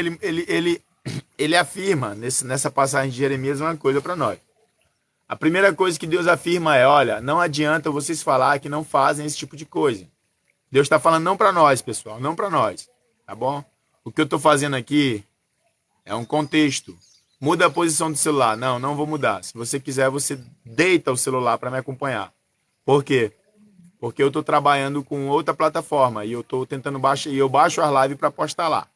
ele afirma nessa passagem de Jeremias uma coisa para nós. A primeira coisa que Deus afirma é, olha, não adianta vocês falar que não fazem esse tipo de coisa. Deus está falando não para nós, pessoal, não para nós, tá bom? O que eu estou fazendo aqui é um contexto. Muda a posição do celular. Não, não vou mudar. Se você quiser, você deita o celular para me acompanhar. Por quê? Porque eu estou trabalhando com outra plataforma e eu estou tentando baixar e eu baixo as lives para postar lá,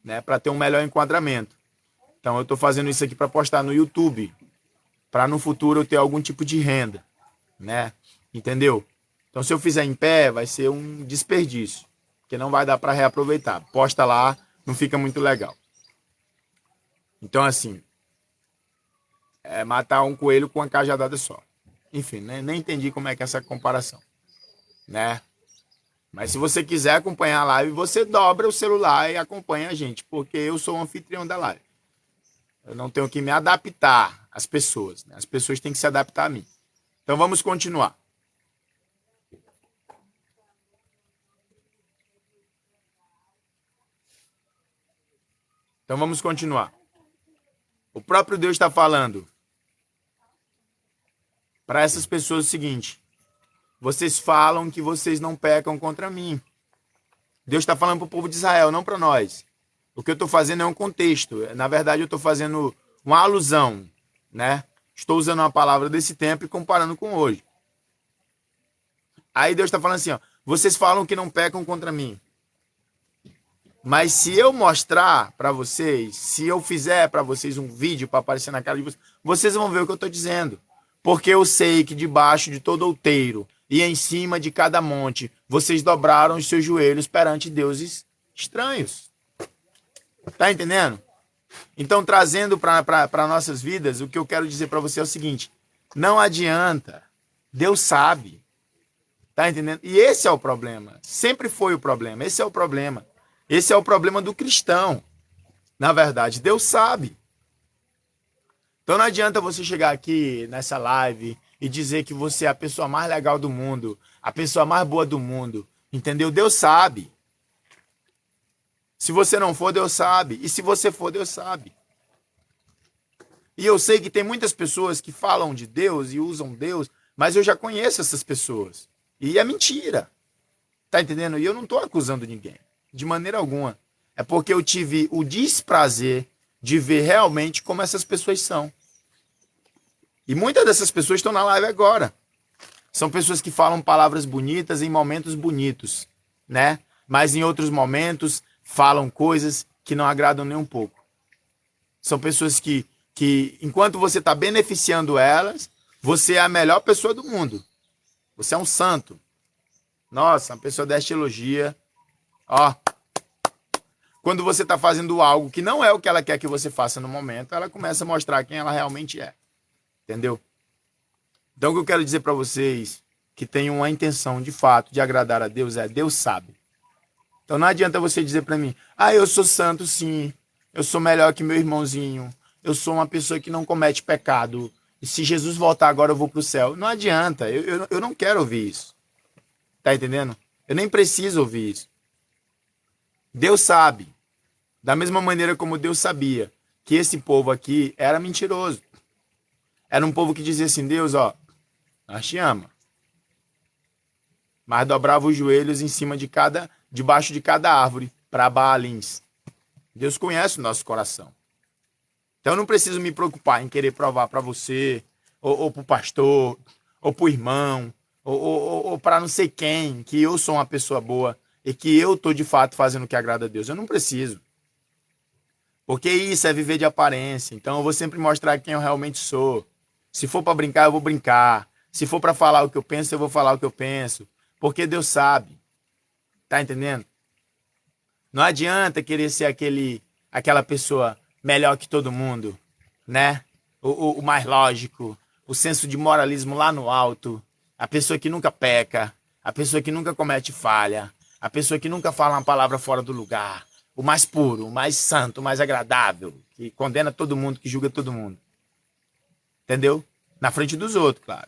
né? Para ter um melhor enquadramento. Então eu estou fazendo isso aqui para postar no YouTube, para no futuro eu ter algum tipo de renda, né? Entendeu? Então se eu fizer em pé, vai ser um desperdício, porque não vai dar para reaproveitar. Posta lá, não fica muito legal. Então assim, é matar um coelho com uma cajadada só. Enfim, né? Nem entendi como é que é essa comparação, né? Mas se você quiser acompanhar a live, você dobra o celular e acompanha a gente, porque eu sou o anfitrião da live. Eu não tenho que me adaptar às pessoas, né? As pessoas têm que se adaptar a mim. Então vamos continuar. Então vamos continuar. O próprio Deus está falando para essas pessoas o seguinte: vocês falam que vocês não pecam contra mim. Deus está falando para o povo de Israel, não para nós. O que eu estou fazendo é um contexto. Na verdade, eu estou fazendo uma alusão, né? Estou usando uma palavra desse tempo e comparando com hoje. Aí Deus está falando assim, ó, vocês falam que não pecam contra mim. Mas se eu mostrar para vocês, se eu fizer para vocês um vídeo para aparecer na cara de vocês, vocês vão ver o que eu estou dizendo. Porque eu sei que debaixo de todo outeiro e em cima de cada monte, vocês dobraram os seus joelhos perante deuses estranhos. Tá entendendo? Então, trazendo para nossas vidas, o que eu quero dizer para você é o seguinte: não adianta. Deus sabe. Tá entendendo? E esse é o problema. Sempre foi o problema. Esse é o problema. Esse é o problema do cristão. Na verdade, Deus sabe. Então não adianta você chegar aqui nessa live e dizer que você é a pessoa mais legal do mundo, a pessoa mais boa do mundo. Entendeu? Deus sabe. Se você não for, Deus sabe. E se você for, Deus sabe. E eu sei que tem muitas pessoas que falam de Deus e usam Deus, mas eu já conheço essas pessoas. E é mentira. Tá entendendo? E eu não estou acusando ninguém. De maneira alguma. É porque eu tive o desprazer de ver realmente como essas pessoas são. E muitas dessas pessoas estão na live agora. São pessoas que falam palavras bonitas em momentos bonitos, né? Mas em outros momentos falam coisas que não agradam nem um pouco. São pessoas que enquanto você está beneficiando elas, você é a melhor pessoa do mundo. Você é um santo. Nossa, uma pessoa desta elogia. Ó. Quando você está fazendo algo que não é o que ela quer que você faça no momento, ela começa a mostrar quem ela realmente é. Entendeu? Então o que eu quero dizer para vocês que tem uma intenção de fato de agradar a Deus é Deus sabe. Então não adianta você dizer para mim, eu sou santo sim, eu sou melhor que meu irmãozinho, eu sou uma pessoa que não comete pecado, e se Jesus voltar agora eu vou para o céu. Não adianta, eu não quero ouvir isso. Tá entendendo? Eu nem preciso ouvir isso. Deus sabe. Da mesma maneira como Deus sabia que esse povo aqui era mentiroso. Era um povo que dizia assim, Deus, ó, nós te ama. Mas dobrava os joelhos em cima debaixo de cada árvore para Baalins. Deus conhece o nosso coração. Então eu não preciso me preocupar em querer provar para você, ou para o pastor, ou para o irmão, ou para não sei quem, que eu sou uma pessoa boa e que eu estou de fato fazendo o que agrada a Deus. Eu não preciso. Porque isso é viver de aparência. Então eu vou sempre mostrar quem eu realmente sou. Se for para brincar, eu vou brincar. Se for para falar o que eu penso, eu vou falar o que eu penso. Porque Deus sabe. Tá entendendo? Não adianta querer ser aquela pessoa melhor que todo mundo, né? O mais lógico, o senso de moralismo lá no alto, a pessoa que nunca peca, a pessoa que nunca comete falha, a pessoa que nunca fala uma palavra fora do lugar, o mais puro, o mais santo, o mais agradável, que condena todo mundo, que julga todo mundo. Entendeu? Na frente dos outros, claro.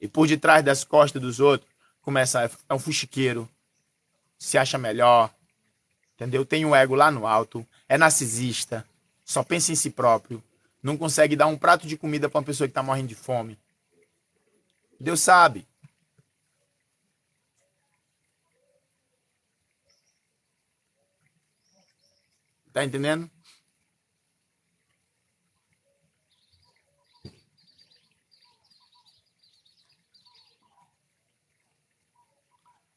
E por detrás das costas dos outros, começa a um fuxiqueiro, se acha melhor, entendeu? Tem o ego lá no alto, é narcisista, só pensa em si próprio, não consegue dar um prato de comida para uma pessoa que está morrendo de fome. Deus sabe. Tá entendendo?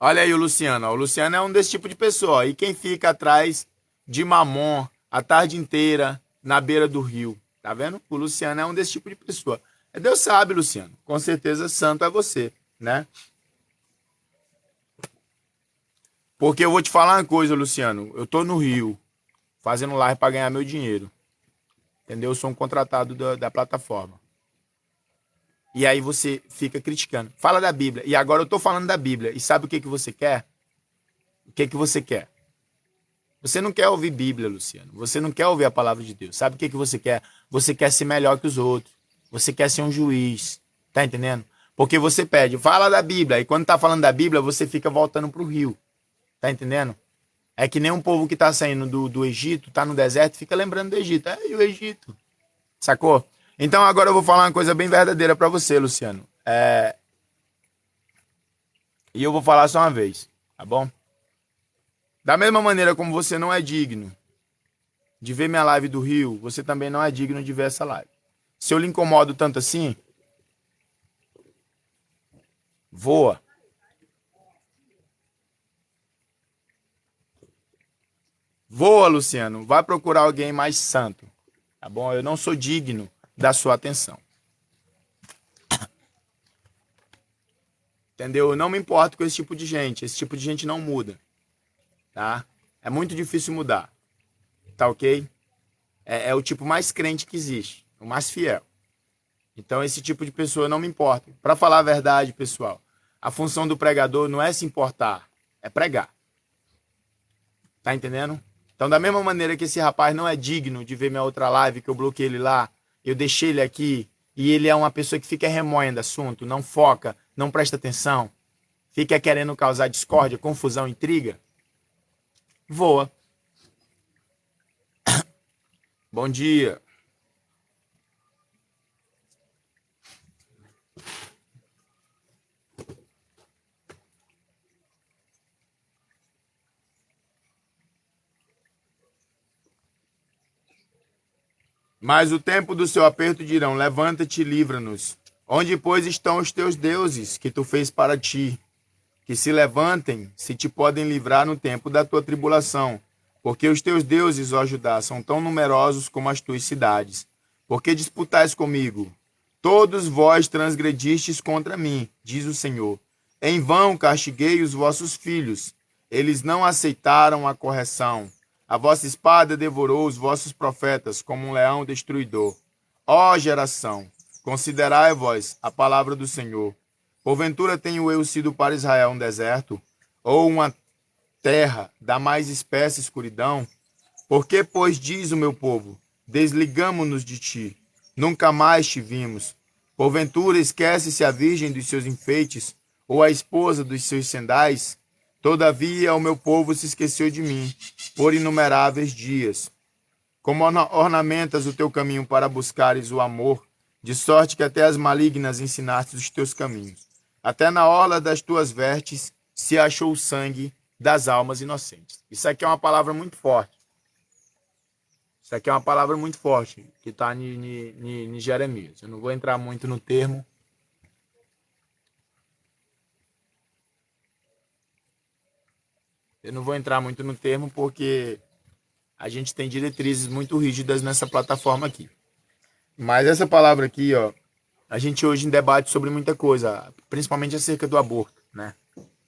Olha aí o Luciano. O Luciano é um desse tipo de pessoa. E quem fica atrás de mamon a tarde inteira na beira do rio? Tá vendo? O Luciano é um desse tipo de pessoa. Deus sabe, Luciano. Com certeza santo é você, né? Porque eu vou te falar uma coisa, Luciano. Eu tô no Rio, fazendo live para ganhar meu dinheiro. Entendeu? Eu sou um contratado da plataforma. E aí você fica criticando. Fala da Bíblia. E agora eu tô falando da Bíblia. E sabe o que você quer? O que você quer? Você não quer ouvir Bíblia, Luciano. Você não quer ouvir a palavra de Deus. Sabe o que você quer? Você quer ser melhor que os outros. Você quer ser um juiz. Tá entendendo? Porque você pede, fala da Bíblia. E quando tá falando da Bíblia, você fica voltando pro rio. Tá entendendo? É que nem um povo que tá saindo do Egito, tá no deserto, fica lembrando do Egito. E o Egito? Sacou? Então agora eu vou falar uma coisa bem verdadeira pra você, Luciano. E eu vou falar só uma vez, tá bom? Da mesma maneira como você não é digno de ver minha live do Rio, você também não é digno de ver essa live. Se eu lhe incomodo tanto assim, voa. Voa, Luciano. Vai procurar alguém mais santo, tá bom? Eu não sou digno da sua atenção. Entendeu? Eu não me importo com esse tipo de gente. Esse tipo de gente não muda, tá? É muito difícil mudar, tá ok? É o tipo mais crente que existe, o mais fiel. Então esse tipo de pessoa não me importa. Para falar a verdade, pessoal, a função do pregador não é se importar, é pregar. Tá entendendo? Então da mesma maneira que esse rapaz não é digno de ver minha outra live, que eu bloqueei ele lá, eu deixei ele aqui, e ele é uma pessoa que fica remoendo assunto, não foca, não presta atenção, fica querendo causar discórdia, confusão, intriga, voa. Bom dia. Mas o tempo do seu aperto dirão: levanta-te e livra-nos. Onde, pois, estão os teus deuses que tu fez para ti? Que se levantem, se te podem livrar no tempo da tua tribulação. Porque os teus deuses, ó Judá, são tão numerosos como as tuas cidades. Porque disputais comigo? Todos vós transgredistes contra mim, diz o Senhor. Em vão castiguei os vossos filhos. Eles não aceitaram a correção. A vossa espada devorou os vossos profetas como um leão destruidor. Ó geração, considerai vós a palavra do Senhor. Porventura tenho eu sido para Israel um deserto, ou uma terra da mais espessa escuridão? Porque, pois, diz o meu povo, desligamo-nos de ti, nunca mais te vimos. Porventura esquece-se a virgem dos seus enfeites, ou a esposa dos seus sendais? Todavia o meu povo se esqueceu de mim, por inumeráveis dias. Como ornamentas o teu caminho para buscares o amor, de sorte que até as malignas ensinaste os teus caminhos. Até na orla das tuas vestes se achou o sangue das almas inocentes. Isso aqui é uma palavra muito forte. Isso aqui é uma palavra muito forte que está em Jeremias. Eu não vou entrar muito no termo. Eu não vou entrar muito no termo porque a gente tem diretrizes muito rígidas nessa plataforma aqui. Mas essa palavra aqui, ó, a gente hoje debate sobre muita coisa, principalmente acerca do aborto, né?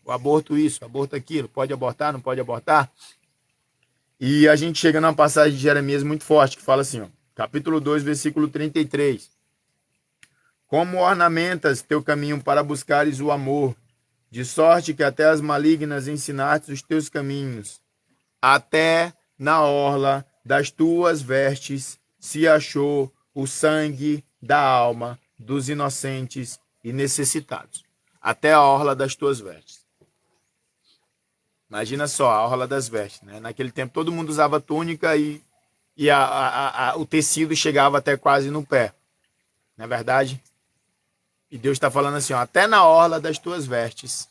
O aborto isso, o aborto aquilo, pode abortar, não pode abortar? E a gente chega numa passagem de Jeremias muito forte, que fala assim, ó, capítulo 2, versículo 33. Como ornamentas teu caminho para buscares o amor, de sorte que até as malignas ensinaste os teus caminhos, até na orla das tuas vestes se achou o sangue da alma dos inocentes e necessitados. Até a orla das tuas vestes. Imagina só, a orla das vestes. Né? Naquele tempo todo mundo usava túnica e o tecido chegava até quase no pé. Não é verdade? E Deus está falando assim, ó, até na orla das tuas vestes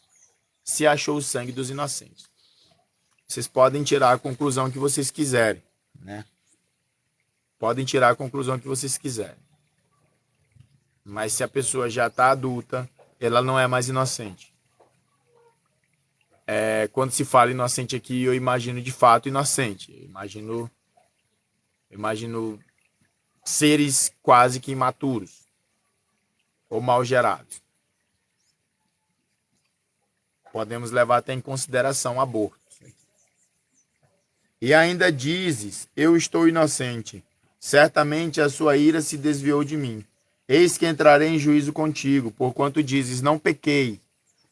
se achou o sangue dos inocentes. Vocês podem tirar a conclusão que vocês quiserem, né? Podem tirar a conclusão que vocês quiserem. Mas se a pessoa já está adulta, ela não é mais inocente. Quando se fala inocente aqui, eu imagino de fato inocente. Eu imagino seres quase que imaturos ou mal gerados. Podemos levar até em consideração aborto. E ainda dizes, eu estou inocente. Certamente a sua ira se desviou de mim. Eis que entrarei em juízo contigo, porquanto dizes, não pequei.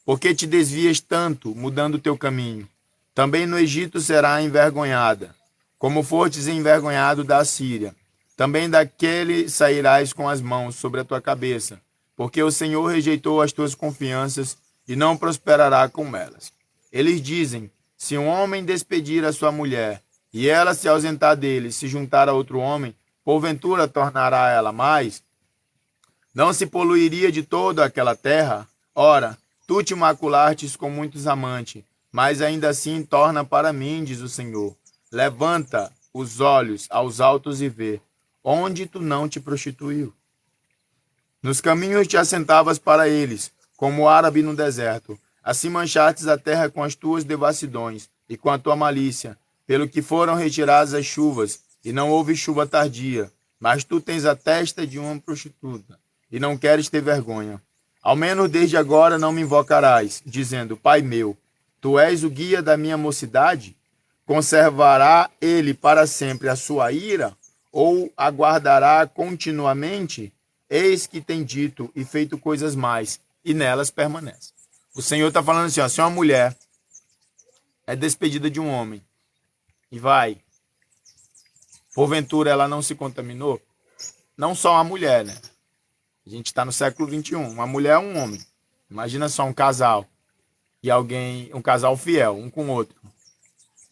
Porque te desvias tanto, mudando o teu caminho? Também no Egito será envergonhada, como fostes envergonhado da Assíria. Também daquele sairás com as mãos sobre a tua cabeça, porque o Senhor rejeitou as tuas confianças e não prosperará com elas. Eles dizem, se um homem despedir a sua mulher, e ela se ausentar dele, se juntar a outro homem, porventura tornará ela mais? Não se poluiria de todo aquela terra? Ora, tu te maculastes com muitos amantes, mas ainda assim torna para mim, diz o Senhor. Levanta os olhos aos altos e vê, onde tu não te prostituiu. Nos caminhos te assentavas para eles, como o árabe no deserto. Assim manchastes a terra com as tuas devassidões e com a tua malícia, pelo que foram retiradas as chuvas, e não houve chuva tardia. Mas tu tens a testa de uma prostituta, e não queres ter vergonha. Ao menos desde agora não me invocarás, dizendo, Pai meu, tu és o guia da minha mocidade? Conservará ele para sempre a sua ira? Ou aguardará continuamente? Eis que tem dito e feito coisas mais, e nelas permanece. O Senhor está falando assim, ó, se uma mulher é despedida de um homem e vai, porventura ela não se contaminou, não só uma mulher, né? A gente está no século XXI, uma mulher é um homem. Imagina só um casal e alguém, um casal fiel, um com o outro,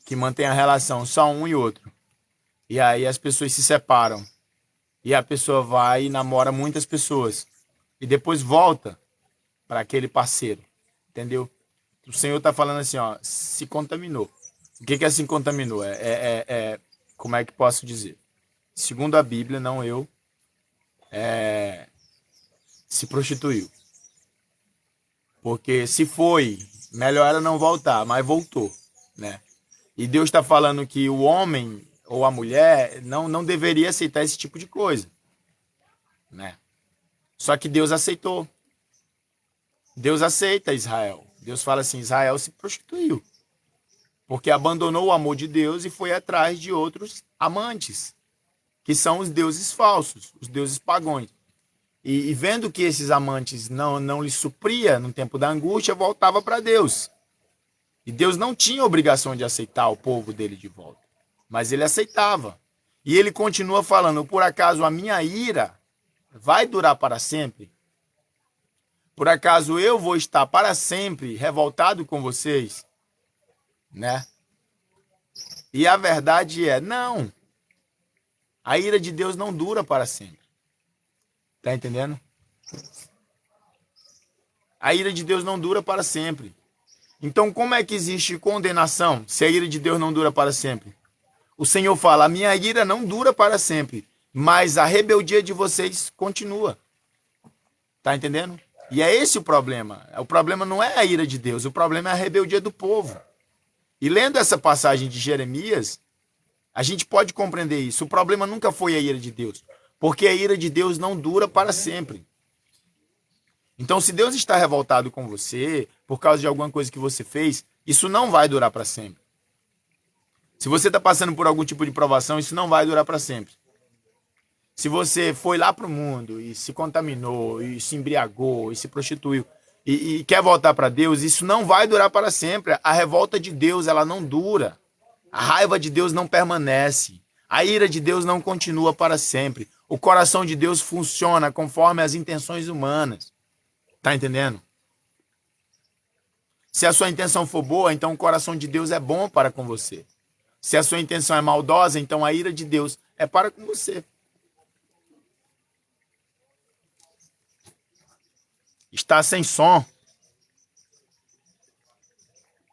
que mantém a relação só um e outro. E aí as pessoas se separam. E a pessoa vai e namora muitas pessoas. E depois volta para aquele parceiro. Entendeu? O Senhor está falando assim, ó, se contaminou. O que é se contaminou? Como é que posso dizer? Segundo a Bíblia, não eu, se prostituiu. Porque se foi, melhor era não voltar, mas voltou, né? E Deus está falando que o homem ou a mulher não deveria aceitar esse tipo de coisa, né? Só que Deus aceitou. Deus aceita Israel. Deus fala assim, Israel se prostituiu. Porque abandonou o amor de Deus e foi atrás de outros amantes, que são os deuses falsos, os deuses pagãos. E vendo que esses amantes não lhe supria no tempo da angústia, voltava para Deus. E Deus não tinha obrigação de aceitar o povo dele de volta. Mas ele aceitava. E ele continua falando, por acaso a minha ira vai durar para sempre? Por acaso eu vou estar para sempre revoltado com vocês? Né? E a verdade é, não. A ira de Deus não dura para sempre. Tá entendendo? A ira de Deus não dura para sempre. Então, como é que existe condenação se a ira de Deus não dura para sempre? o Senhor fala, a minha ira não dura para sempre, mas a rebeldia de vocês continua. Tá entendendo? E é esse o problema. O problema não é a ira de Deus, o problema é a rebeldia do povo. E lendo essa passagem de Jeremias, a gente pode compreender isso. O problema nunca foi a ira de Deus, porque a ira de Deus não dura para sempre. Então, se Deus está revoltado com você por causa de alguma coisa que você fez, isso não vai durar para sempre. Se você está passando por algum tipo de provação, isso não vai durar para sempre. Se você foi lá para o mundo e se contaminou, e se embriagou, e se prostituiu, e quer voltar para Deus, isso não vai durar para sempre. A revolta de Deus, ela não dura. A raiva de Deus não permanece. A ira de Deus não continua para sempre. O coração de Deus funciona conforme as intenções humanas. Tá entendendo? Se a sua intenção for boa, então o coração de Deus é bom para com você. Se a sua intenção é maldosa, então a ira de Deus é para com você. Está sem som.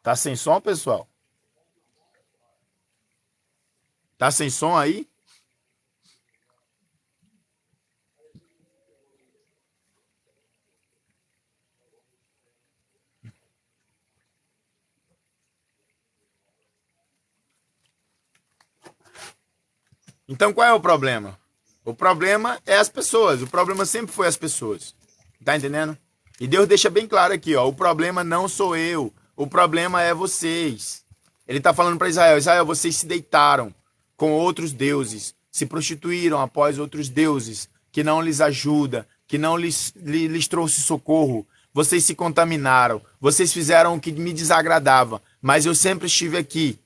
Tá sem som, pessoal? Tá sem som aí? Então qual é o problema? O problema é as pessoas. O problema sempre foi as pessoas. Tá entendendo? E Deus deixa bem claro aqui, ó. O problema não sou eu. O problema é vocês. Ele tá falando para Israel. Israel, vocês se deitaram com outros deuses. Se prostituíram após outros deuses. Que não lhes ajuda. Que não lhes trouxe socorro. Vocês se contaminaram. Vocês fizeram o que me desagradava. Mas eu sempre estive aqui.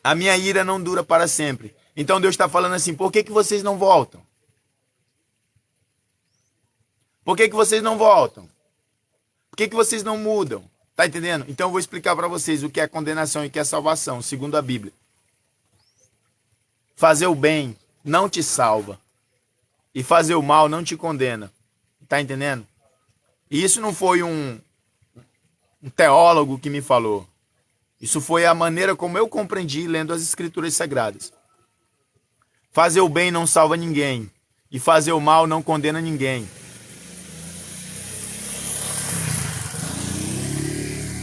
A minha ira não dura para sempre. Então Deus está falando assim, por que vocês não voltam? Por que vocês não voltam? Por que vocês não mudam? Tá entendendo? Então eu vou explicar para vocês o que é condenação e o que é salvação, segundo a Bíblia. Fazer o bem não te salva. E fazer o mal não te condena. Tá entendendo? E isso não foi um teólogo que me falou. Isso foi a maneira como eu compreendi lendo as Escrituras Sagradas. Fazer o bem não salva ninguém. E fazer o mal não condena ninguém.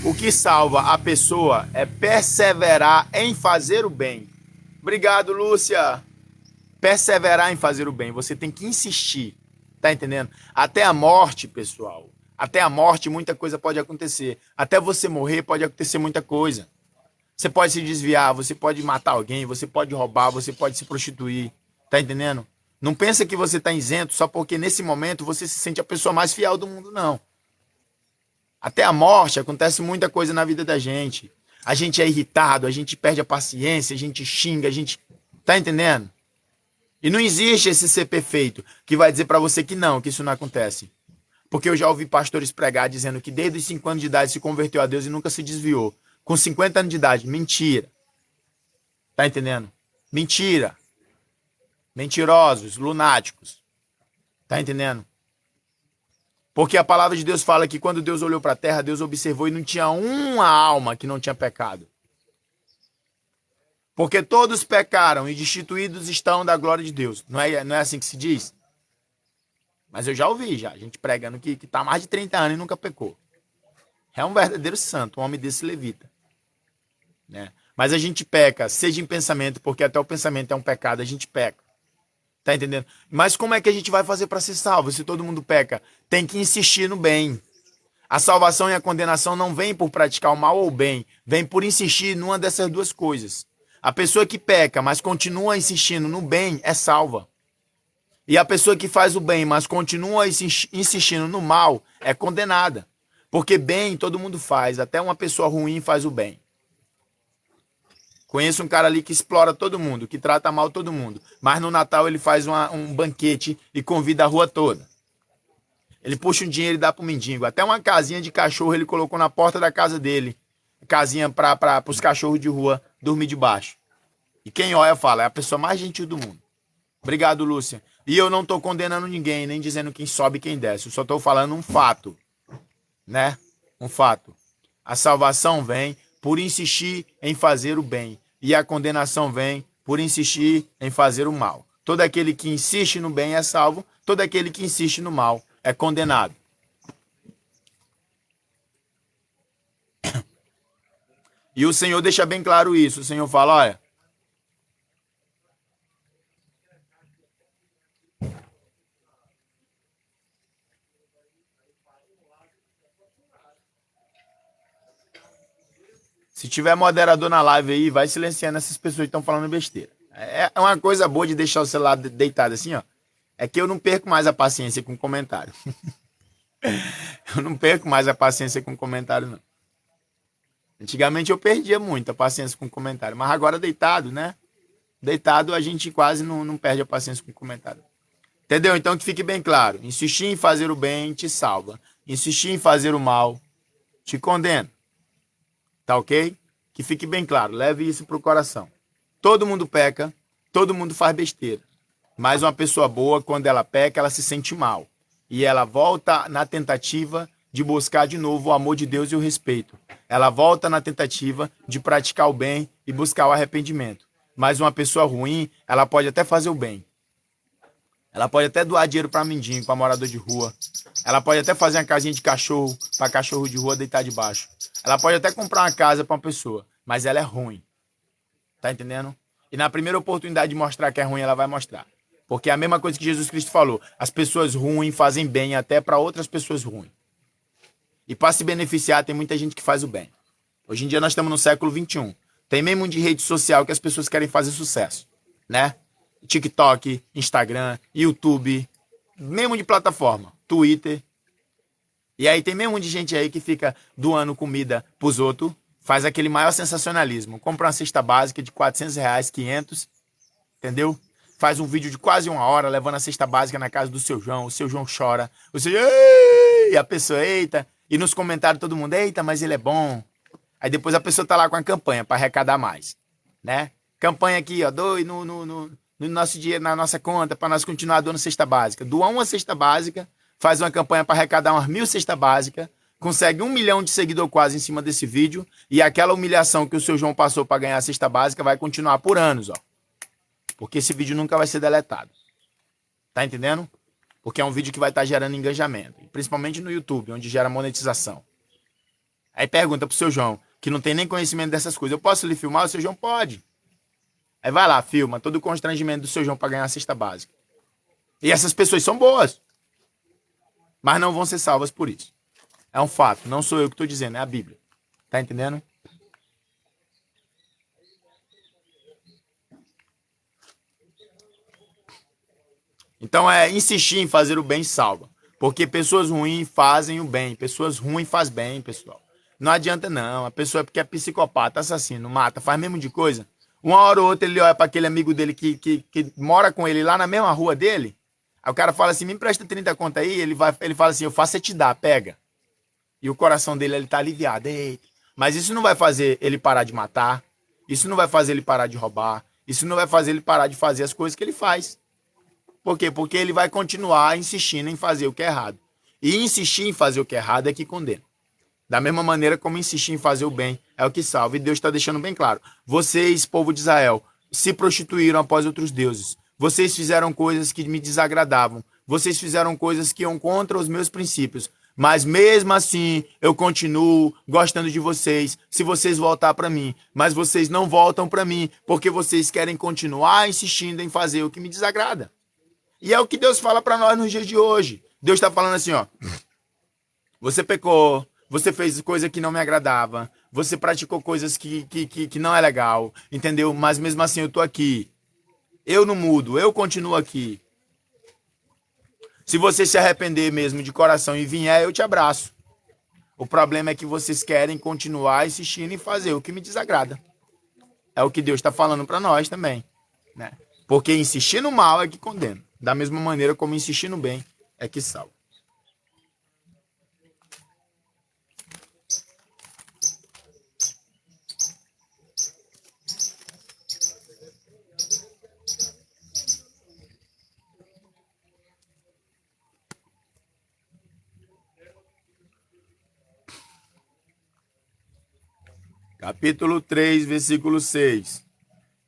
O que salva a pessoa é perseverar em fazer o bem. Obrigado, Lúcia. Perseverar em fazer o bem. Você tem que insistir. Tá entendendo? Até a morte, pessoal. Até a morte muita coisa pode acontecer. Até você morrer pode acontecer muita coisa. Você pode se desviar, você pode matar alguém, você pode roubar, você pode se prostituir. Tá entendendo? Não pensa que você tá isento só porque nesse momento você se sente a pessoa mais fiel do mundo, não. Até a morte acontece muita coisa na vida da gente. A gente é irritado, a gente perde a paciência, a gente xinga, a gente... Tá entendendo? E não existe esse ser perfeito que vai dizer pra você que não, que isso não acontece. Porque eu já ouvi pastores pregar dizendo que desde os 5 anos de idade se converteu a Deus e nunca se desviou. Com 50 anos de idade. Mentira. Tá entendendo? Mentira. Mentirosos, lunáticos. Tá entendendo? Porque a palavra de Deus fala que quando Deus olhou para a terra, Deus observou e não tinha uma alma que não tinha pecado. Porque todos pecaram e destituídos estão da glória de Deus. Não é assim que se diz? Mas eu já ouvi, já. Gente pregando que tá há mais de 30 anos e nunca pecou. É um verdadeiro santo, um homem desse levita. Né? Mas a gente peca, seja em pensamento, porque até o pensamento é um pecado, a gente peca. Tá entendendo? Mas como é que a gente vai fazer para ser salvo se todo mundo peca? Tem que insistir no bem. A salvação e a condenação não vem por praticar o mal ou o bem, vem por insistir numa dessas duas coisas. A pessoa que peca, mas continua insistindo no bem, é salva. E a pessoa que faz o bem, mas continua insistindo no mal, é condenada. Porque bem todo mundo faz, até uma pessoa ruim faz o bem. Conheço um cara ali que explora todo mundo, que trata mal todo mundo. Mas no Natal ele faz um banquete e convida a rua toda. Ele puxa um dinheiro e dá pro mendigo. Até uma casinha de cachorro ele colocou na porta da casa dele. Casinha para os cachorros de rua dormir debaixo. E quem olha fala, é a pessoa mais gentil do mundo. Obrigado, Lúcia. E eu não tô condenando ninguém, nem dizendo quem sobe e quem desce. Eu só tô falando um fato. Né? Um fato. A salvação vem por insistir em fazer o bem. e a condenação vem por insistir em fazer o mal. Todo aquele que insiste no bem é salvo, todo aquele que insiste no mal é condenado. E o Senhor deixa bem claro isso. O Senhor fala, olha, se tiver moderador na live aí, vai silenciando essas pessoas que estão falando besteira. É uma coisa boa de deixar o celular deitado assim, ó. É que eu não perco mais a paciência com comentário. Eu não perco mais a paciência com comentário, não. Antigamente eu perdia muito a paciência com comentário, mas agora deitado, né? Deitado a gente quase não perde a paciência com comentário. Entendeu? Então que fique bem claro. Insistir em fazer o bem te salva. Insistir em fazer o mal te condena. Tá ok? Que fique bem claro. Leve isso pro coração. Todo mundo peca, todo mundo faz besteira. Mas uma pessoa boa, quando ela peca, ela se sente mal. E ela volta na tentativa de buscar de novo o amor de Deus e o respeito. Ela volta na tentativa de praticar o bem e buscar o arrependimento. Mas uma pessoa ruim, ela pode até fazer o bem. Ela pode até doar dinheiro para mendigo, para morador de rua. Ela pode até fazer uma casinha de cachorro, para cachorro de rua deitar debaixo. Ela pode até comprar uma casa para uma pessoa, mas ela é ruim. Tá entendendo? E na primeira oportunidade de mostrar que é ruim, ela vai mostrar. Porque é a mesma coisa que Jesus Cristo falou. As pessoas ruins fazem bem até para outras pessoas ruins. E para se beneficiar, tem muita gente que faz o bem. Hoje em dia nós estamos no século XXI. Tem mesmo de rede social que as pessoas querem fazer sucesso, né? TikTok, Instagram, YouTube, mesmo de plataforma, Twitter. E aí tem mesmo de gente aí que fica doando comida pros outros, faz aquele maior sensacionalismo. Compra uma cesta básica de R$ 400, 500, entendeu? Faz um vídeo de quase 1 hora levando a cesta básica na casa do seu João. O seu João chora. O seu e a pessoa, eita. E nos comentários todo mundo, eita, mas ele é bom. Aí depois a pessoa tá lá com a campanha para arrecadar mais, né? Campanha aqui, ó, doe no nosso dinheiro, na nossa conta, para nós continuar doando cesta básica. Doa uma cesta básica, faz uma campanha para arrecadar umas 1.000 cestas básicas, consegue 1 milhão de seguidores quase em cima desse vídeo, e aquela humilhação que o seu João passou para ganhar a cesta básica vai continuar por anos, ó. Porque esse vídeo nunca vai ser deletado. Tá entendendo? Porque é um vídeo que vai estar gerando engajamento. Principalmente no YouTube, onde gera monetização. Aí pergunta pro seu João, que não tem nem conhecimento dessas coisas. Eu posso lhe filmar? O seu João pode. Aí vai lá, filma todo o constrangimento do seu João para ganhar a cesta básica. E essas pessoas são boas. Mas não vão ser salvas por isso. É um fato. Não sou eu que estou dizendo, é a Bíblia. Tá entendendo? Então é insistir em fazer o bem salva. Porque pessoas ruins fazem o bem. Pessoas ruins fazem bem, pessoal. Não adianta não. A pessoa é porque é psicopata, assassino, mata, faz mesmo de coisa. Uma hora ou outra ele olha para aquele amigo dele que mora com ele lá na mesma rua dele. Aí o cara fala assim, me empresta 30 conto aí. Ele fala assim, eu faço é te dar, pega. E o coração dele ele tá aliviado. Eita. Mas isso não vai fazer ele parar de matar. Isso não vai fazer ele parar de roubar. Isso não vai fazer ele parar de fazer as coisas que ele faz. Por quê? Porque ele vai continuar insistindo em fazer o que é errado. E insistir em fazer o que é errado é que condena. Da mesma maneira como insistir em fazer o bem é o que salva. E Deus está deixando bem claro. Vocês, povo de Israel, se prostituíram após outros deuses. Vocês fizeram coisas que me desagradavam. Vocês fizeram coisas que iam contra os meus princípios. Mas mesmo assim, eu continuo gostando de vocês, se vocês voltar para mim. Mas vocês não voltam para mim, porque vocês querem continuar insistindo em fazer o que me desagrada. E é o que Deus fala para nós nos dias de hoje. Deus está falando assim, ó. Você pecou, você fez coisa que não me agradava, você praticou coisas que não é legal, entendeu? Mas mesmo assim eu tô aqui. Eu não mudo, eu continuo aqui. Se você se arrepender mesmo de coração e vier, eu te abraço. O problema é que vocês querem continuar insistindo em fazer o que me desagrada. É o que Deus está falando para nós também, né? Porque insistir no mal é que condena. Da mesma maneira como insistir no bem é que salva. Capítulo 3, versículo 6.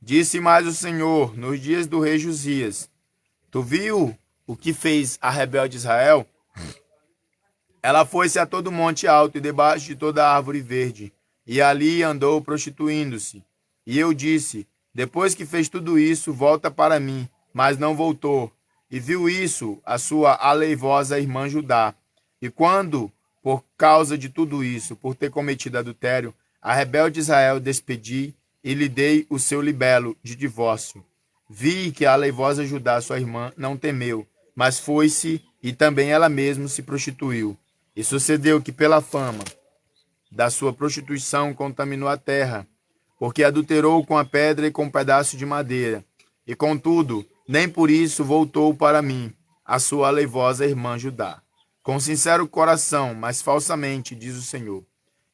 Disse mais o Senhor nos dias do rei Josias: Tu viu o que fez a rebelde Israel? Ela foi-se a todo monte alto e debaixo de toda árvore verde, e ali andou prostituindo-se. E eu disse: Depois que fez tudo isso, volta para mim. Mas não voltou. E viu isso a sua aleivosa irmã Judá. E quando, por causa de tudo isso, por ter cometido adultério, a rebelde Israel despedi e lhe dei o seu libelo de divórcio. Vi que a aleivosa Judá, sua irmã, não temeu, mas foi-se e também ela mesma se prostituiu. E sucedeu que, pela fama da sua prostituição, contaminou a terra, porque adulterou com a pedra e com um pedaço de madeira. E, contudo, nem por isso voltou para mim, a sua aleivosa irmã Judá. Com sincero coração, mas falsamente, diz o Senhor.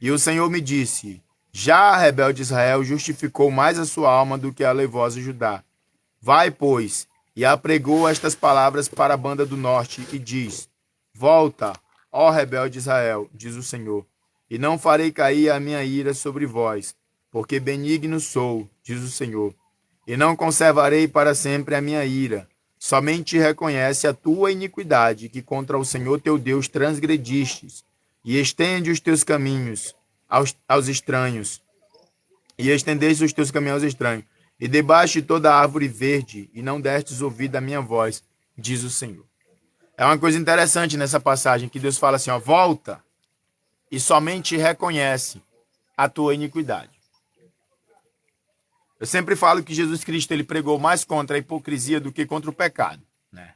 E o Senhor me disse: Já a rebelde Israel justificou mais a sua alma do que a aleivosa Judá. Vai, pois, e apregou estas palavras para a banda do norte, e diz: Volta, ó rebelde Israel, diz o Senhor, e não farei cair a minha ira sobre vós, porque benigno sou, diz o Senhor, e não conservarei para sempre a minha ira. Somente reconhece a tua iniquidade, que contra o Senhor teu Deus transgredistes, e estende os teus caminhos aos estranhos, e estendeste os teus caminhos aos estranhos, e debaixo de toda árvore verde, e não destes ouvido à minha voz, diz o Senhor. É uma coisa interessante nessa passagem, que Deus fala assim, ó, volta, e somente reconhece a tua iniquidade. Eu sempre falo que Jesus Cristo ele pregou mais contra a hipocrisia do que contra o pecado, né?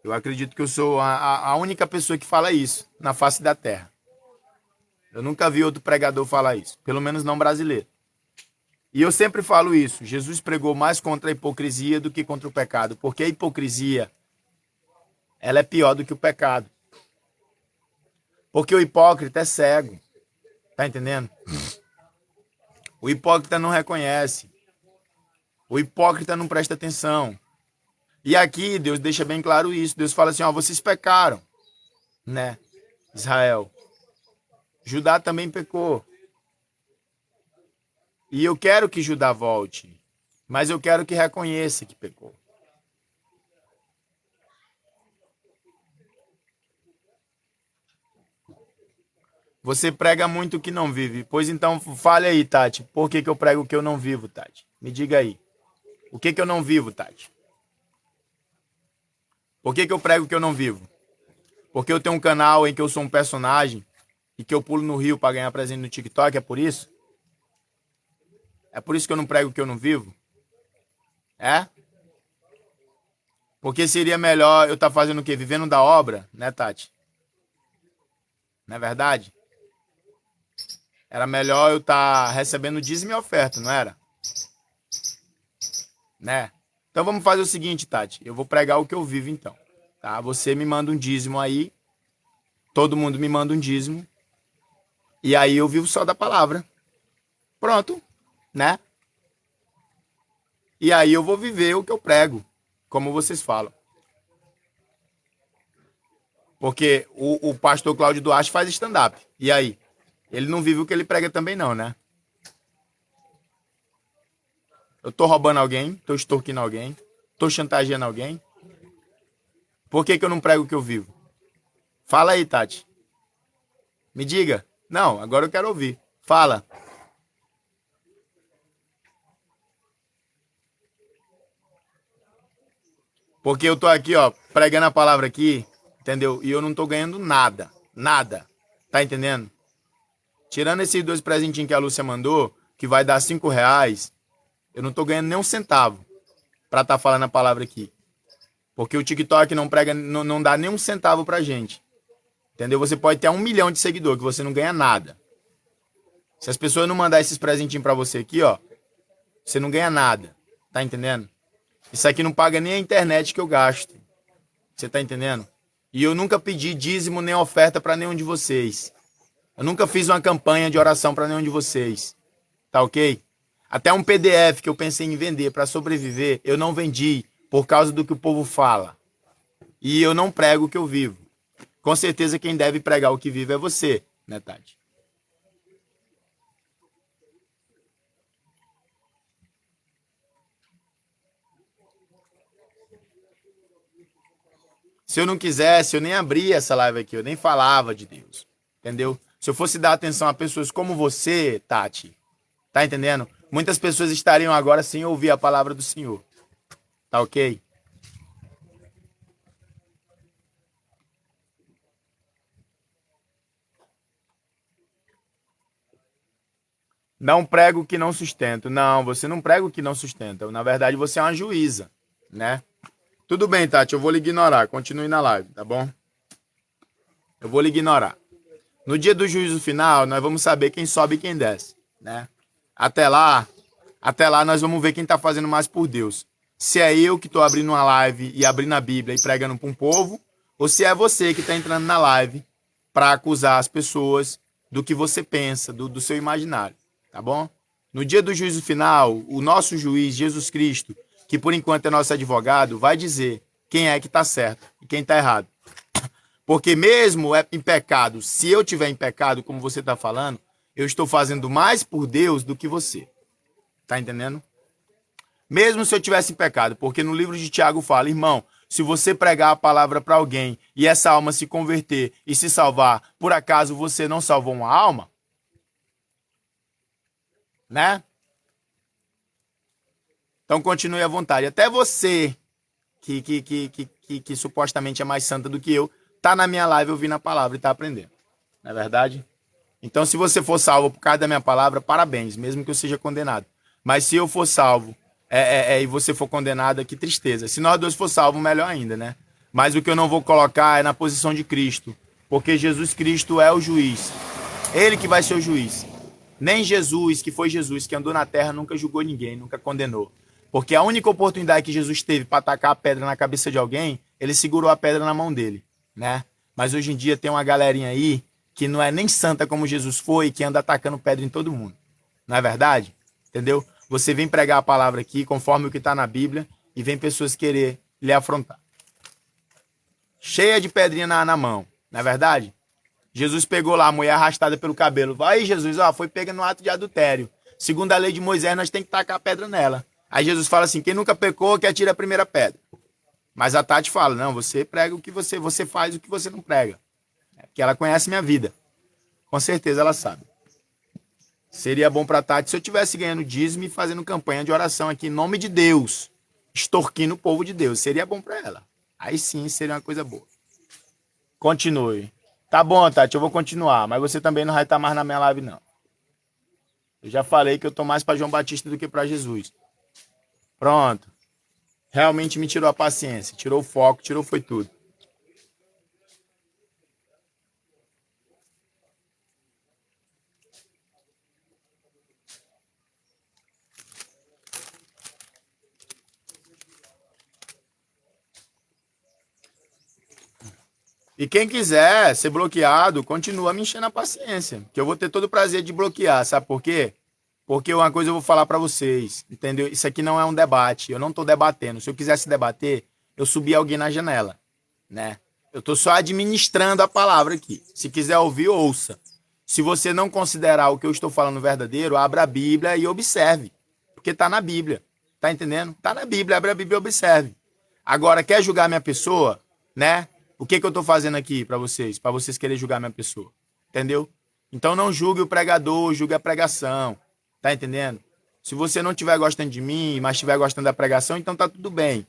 Eu acredito que eu sou a única pessoa que fala isso na face da terra. Eu nunca vi outro pregador falar isso, pelo menos não brasileiro. E eu sempre falo isso, Jesus pregou mais contra a hipocrisia do que contra o pecado, porque a hipocrisia, ela é pior do que o pecado. Porque o hipócrita é cego, tá entendendo? O hipócrita não reconhece. O hipócrita não presta atenção. E aqui Deus deixa bem claro isso. Deus fala assim, ó, vocês pecaram, né? Israel. Judá também pecou. E eu quero que Judá volte, mas eu quero que reconheça que pecou. Você prega muito o que não vive. Pois então, fale aí, Tati. Por que eu prego o que eu não vivo, Tati? Me diga aí. O que eu não vivo, Tati? Por que eu prego o que eu não vivo? Porque eu tenho um canal em que eu sou um personagem e que eu pulo no rio para ganhar presente no TikTok, é por isso? É por isso que eu não prego o que eu não vivo? É? Porque seria melhor eu estar fazendo o quê? Vivendo da obra, né, Tati? Não é verdade? Era melhor eu estar recebendo dízimo e oferta, não era? Né? Então vamos fazer o seguinte, Tati. Eu vou pregar o que eu vivo, então. Tá? Você me manda um dízimo aí. Todo mundo me manda um dízimo. E aí eu vivo só da palavra. Pronto, né? E aí eu vou viver o que eu prego, como vocês falam. Porque o pastor Cláudio Duarte faz stand-up. E aí? Ele não vive o que ele prega também não, né? Eu tô roubando alguém, tô extorquindo alguém, tô chantageando alguém. Por que eu não prego o que eu vivo? Fala aí, Tati. Me diga. Não, agora eu quero ouvir. Fala. Porque eu tô aqui, ó, pregando a palavra aqui, entendeu? E eu não tô ganhando nada. Nada. Tá entendendo? Tirando esses 2 presentinhos que a Lúcia mandou, que vai dar R$ 5, eu não tô ganhando nem um centavo pra estar falando a palavra aqui. Porque o TikTok não prega, não dá nem um centavo pra gente. Entendeu? Você pode ter 1 milhão de seguidores, que você não ganha nada. Se as pessoas não mandar esses presentinhos pra você aqui, ó, você não ganha nada. Tá entendendo? Isso aqui não paga nem a internet que eu gasto. Você tá entendendo? E eu nunca pedi dízimo nem oferta pra nenhum de vocês. Eu nunca fiz uma campanha de oração pra nenhum de vocês. Tá ok? Até um PDF que eu pensei em vender pra sobreviver, eu não vendi por causa do que o povo fala. E eu não prego o que eu vivo. Com certeza quem deve pregar o que vive é você, né, Tati? Se eu não quisesse, eu nem abria essa live aqui, eu nem falava de Deus. Entendeu? Se eu fosse dar atenção a pessoas como você, Tati, tá entendendo? Muitas pessoas estariam agora sem ouvir a palavra do Senhor. Tá ok? Não prego o que não sustento. Não, você não prega o que não sustenta. Na verdade, você é uma juíza, né? Tudo bem, Tati, eu vou lhe ignorar. Continue na live, tá bom? Eu vou lhe ignorar. No dia do juízo final, nós vamos saber quem sobe e quem desce, né? Até lá, nós vamos ver quem tá fazendo mais por Deus. Se é eu que tô abrindo uma live e abrindo a Bíblia e pregando para um povo, ou se é você que tá entrando na live para acusar as pessoas do que você pensa, do seu imaginário, tá bom? No dia do juízo final, o nosso juiz, Jesus Cristo, que por enquanto é nosso advogado, vai dizer quem é que tá certo e quem tá errado. Porque mesmo em pecado, se eu tiver em pecado, como você está falando, eu estou fazendo mais por Deus do que você. Tá entendendo? Mesmo se eu tivesse em pecado, porque no livro de Tiago fala, irmão, se você pregar a palavra para alguém e essa alma se converter e se salvar, por acaso você não salvou uma alma? Né? Então continue à vontade. Até você, que supostamente é mais santa do que eu, tá na minha live ouvindo a palavra e tá aprendendo. Não é verdade? Então, se você for salvo por causa da minha palavra, parabéns, mesmo que eu seja condenado. Mas se eu for salvo e você for condenado, que tristeza. Se nós dois for salvos, melhor ainda, né? Mas o que eu não vou colocar é na posição de Cristo, porque Jesus Cristo é o juiz. Ele que vai ser o juiz. Nem Jesus, que foi Jesus, que andou na terra, nunca julgou ninguém, nunca condenou. Porque a única oportunidade que Jesus teve para atacar a pedra na cabeça de alguém, ele segurou a pedra na mão dele, né? Mas hoje em dia tem uma galerinha aí que não é nem santa como Jesus foi, que anda atacando pedra em todo mundo. Não é verdade? Entendeu? Você vem pregar a palavra aqui, conforme o que está na Bíblia, e vem pessoas querer lhe afrontar. Cheia de pedrinha na mão. Não é verdade? Jesus pegou lá a mulher arrastada pelo cabelo. Vai, Jesus, ó, foi pega no ato de adultério. Segundo a lei de Moisés, nós temos que tacar a pedra nela. Aí Jesus fala assim, quem nunca pecou, que atira a primeira pedra. Mas a Tati fala, não, você prega o que você faz o que você não prega. Porque ela conhece minha vida. Com certeza ela sabe. Seria bom pra Tati se eu estivesse ganhando dízimo e fazendo campanha de oração aqui em nome de Deus. Extorquindo o povo de Deus. Seria bom pra ela. Aí sim seria uma coisa boa. Continue. Tá bom, Tati, eu vou continuar. Mas você também não vai estar mais na minha live, não. Eu já falei que eu tô mais pra João Batista do que pra Jesus. Pronto. Realmente me tirou a paciência. Tirou o foco, tirou foi tudo. E quem quiser ser bloqueado, continua me enchendo a paciência. Que eu vou ter todo o prazer de bloquear. Sabe por quê? Porque uma coisa eu vou falar pra vocês. Entendeu? Isso aqui não é um debate. Eu não tô debatendo. Se eu quisesse debater, eu subia alguém na janela. Né? Eu tô só administrando a palavra aqui. Se quiser ouvir, ouça. Se você não considerar o que eu estou falando verdadeiro, abra a Bíblia e observe. Porque tá na Bíblia. Tá entendendo? Tá na Bíblia. Abre a Bíblia e observe. Agora, quer julgar minha pessoa? Né? O que eu tô fazendo aqui para vocês quererem julgar minha pessoa, entendeu? Então não julgue o pregador, julgue a pregação, tá entendendo? Se você não estiver gostando de mim, mas estiver gostando da pregação, então tá tudo bem.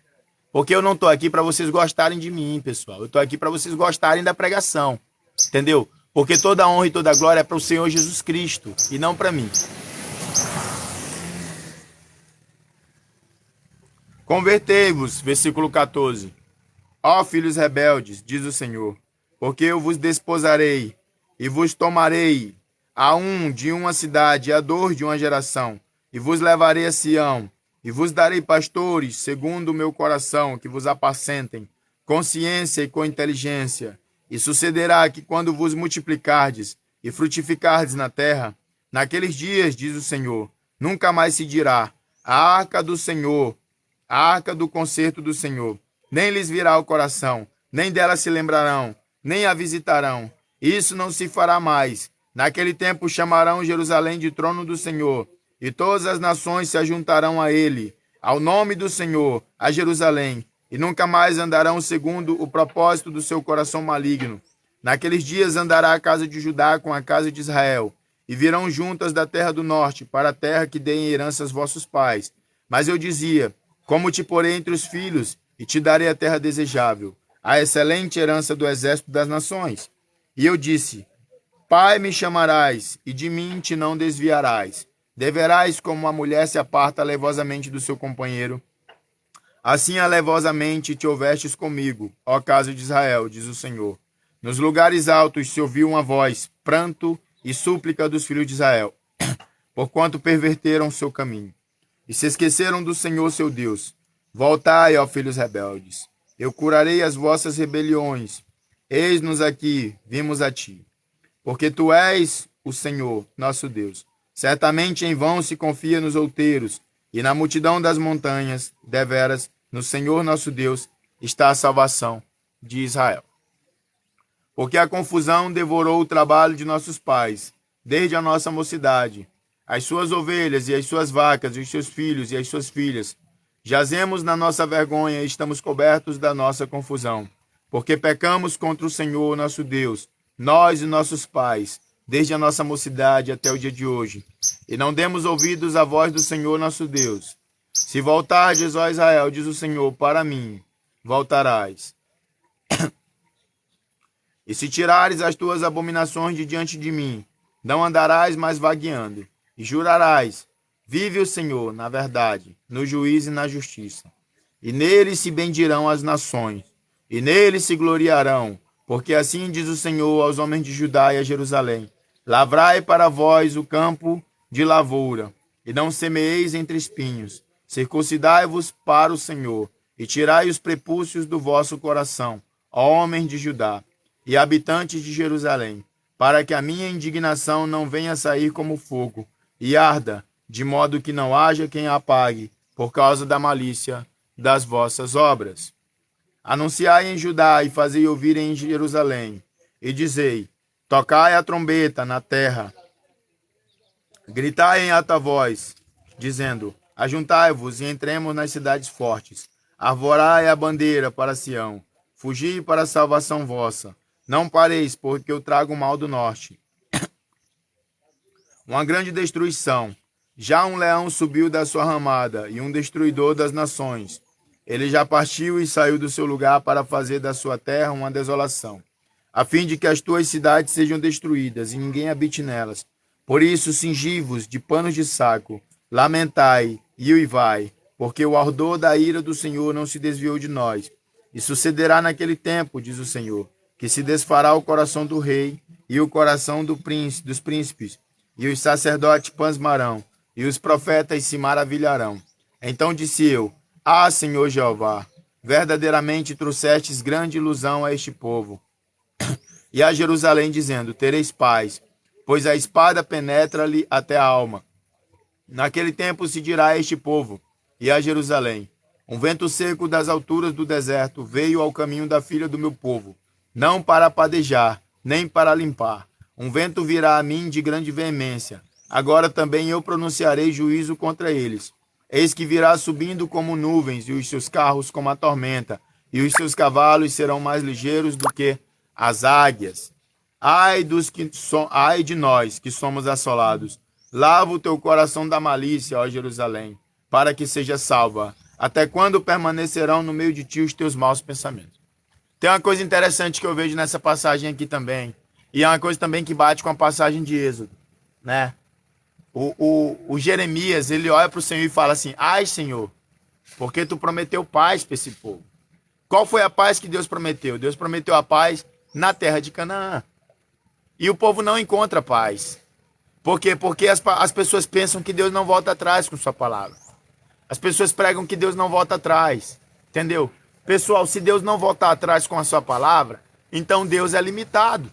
Porque eu não tô aqui para vocês gostarem de mim, pessoal. Eu tô aqui para vocês gostarem da pregação, entendeu? Porque toda honra e toda glória é para o Senhor Jesus Cristo e não para mim. Convertei-vos, versículo 14. Ó filhos rebeldes, diz o Senhor, porque eu vos desposarei e vos tomarei a um de uma cidade, a dor de uma geração, e vos levarei a Sião, e vos darei pastores, segundo o meu coração, que vos apacentem, com ciência e com inteligência. E sucederá que quando vos multiplicardes e frutificardes na terra, naqueles dias, diz o Senhor, nunca mais se dirá, a arca do Senhor, a arca do concerto do Senhor, nem lhes virá o coração, nem dela se lembrarão, nem a visitarão. Isso não se fará mais. Naquele tempo chamarão Jerusalém de trono do Senhor, e todas as nações se ajuntarão a ele, ao nome do Senhor, a Jerusalém, e nunca mais andarão segundo o propósito do seu coração maligno. Naqueles dias andará a casa de Judá com a casa de Israel, e virão juntas da terra do norte, para a terra que dei em herança aos vossos pais. Mas eu dizia, como te porei entre os filhos, e te darei a terra desejável, a excelente herança do exército das nações. E eu disse, Pai me chamarás, e de mim te não desviarás. Deverás, como uma mulher se aparta alevosamente do seu companheiro, assim alevosamente te houvestes comigo, ó casa de Israel, diz o Senhor. Nos lugares altos se ouviu uma voz, pranto e súplica dos filhos de Israel, porquanto perverteram seu caminho, e se esqueceram do Senhor seu Deus. Voltai, ó filhos rebeldes, eu curarei as vossas rebeliões. Eis-nos aqui, vimos a ti. Porque tu és o Senhor, nosso Deus. Certamente em vão se confia nos outeiros, e na multidão das montanhas, deveras, no Senhor nosso Deus, está a salvação de Israel. Porque a confusão devorou o trabalho de nossos pais, desde a nossa mocidade. As suas ovelhas e as suas vacas, e os seus filhos e as suas filhas. Jazemos na nossa vergonha e estamos cobertos da nossa confusão. Porque pecamos contra o Senhor nosso Deus, nós e nossos pais, desde a nossa mocidade até o dia de hoje. E não demos ouvidos à voz do Senhor nosso Deus. Se voltardes, ó Israel, diz o Senhor, para mim, voltarás. E se tirares as tuas abominações de diante de mim, não andarás mais vagueando. E jurarás, vive o Senhor, na verdade, no juízo e na justiça. E nele se bendirão as nações, e nele se gloriarão, porque assim diz o Senhor aos homens de Judá e a Jerusalém: lavrai para vós o campo de lavoura, e não semeeis entre espinhos. Circuncidai-vos para o Senhor, e tirai os prepúcios do vosso coração, ó homens de Judá e habitantes de Jerusalém, para que a minha indignação não venha sair como fogo, e arda, de modo que não haja quem a apague, por causa da malícia das vossas obras. Anunciai em Judá e fazei ouvir em Jerusalém, e dizei, tocai a trombeta na terra, gritai em alta voz, dizendo, ajuntai-vos e entremos nas cidades fortes, arvorai a bandeira para Sião, fugi para a salvação vossa, não pareis, porque eu trago o mal do norte. Uma grande destruição. Já um leão subiu da sua ramada, e um destruidor das nações. Ele já partiu e saiu do seu lugar para fazer da sua terra uma desolação, a fim de que as tuas cidades sejam destruídas, e ninguém habite nelas. Por isso, cingi-vos de panos de saco, lamentai e uivai, porque o ardor da ira do Senhor não se desviou de nós. E sucederá naquele tempo, diz o Senhor, que se desfará o coração do rei e o coração dos príncipes, e os sacerdotes pasmarão, e os profetas se maravilharão. Então disse eu, ah, Senhor Jeová, verdadeiramente trouxestes grande ilusão a este povo, e a Jerusalém, dizendo, tereis paz, pois a espada penetra-lhe até a alma. Naquele tempo se dirá a este povo, e a Jerusalém, um vento seco das alturas do deserto veio ao caminho da filha do meu povo, não para padejar, nem para limpar. Um vento virá a mim de grande veemência. Agora também eu pronunciarei juízo contra eles. Eis que virá subindo como nuvens, e os seus carros como a tormenta, e os seus cavalos serão mais ligeiros do que as águias. Ai de nós que somos assolados. Lava o teu coração da malícia, ó Jerusalém, para que seja salva. Até quando permanecerão no meio de ti os teus maus pensamentos? Tem uma coisa interessante que eu vejo nessa passagem aqui também. E é uma coisa também que bate com a passagem de Êxodo, né? O Jeremias, ele olha para o Senhor e fala assim, ai, Senhor, porque tu prometeu paz para esse povo. Qual foi a paz que Deus prometeu? Deus prometeu a paz na terra de Canaã. E o povo não encontra paz. Por quê? Porque as pessoas pensam que Deus não volta atrás com sua palavra. As pessoas pregam que Deus não volta atrás. Entendeu? Pessoal, se Deus não voltar atrás com a sua palavra, então Deus é limitado.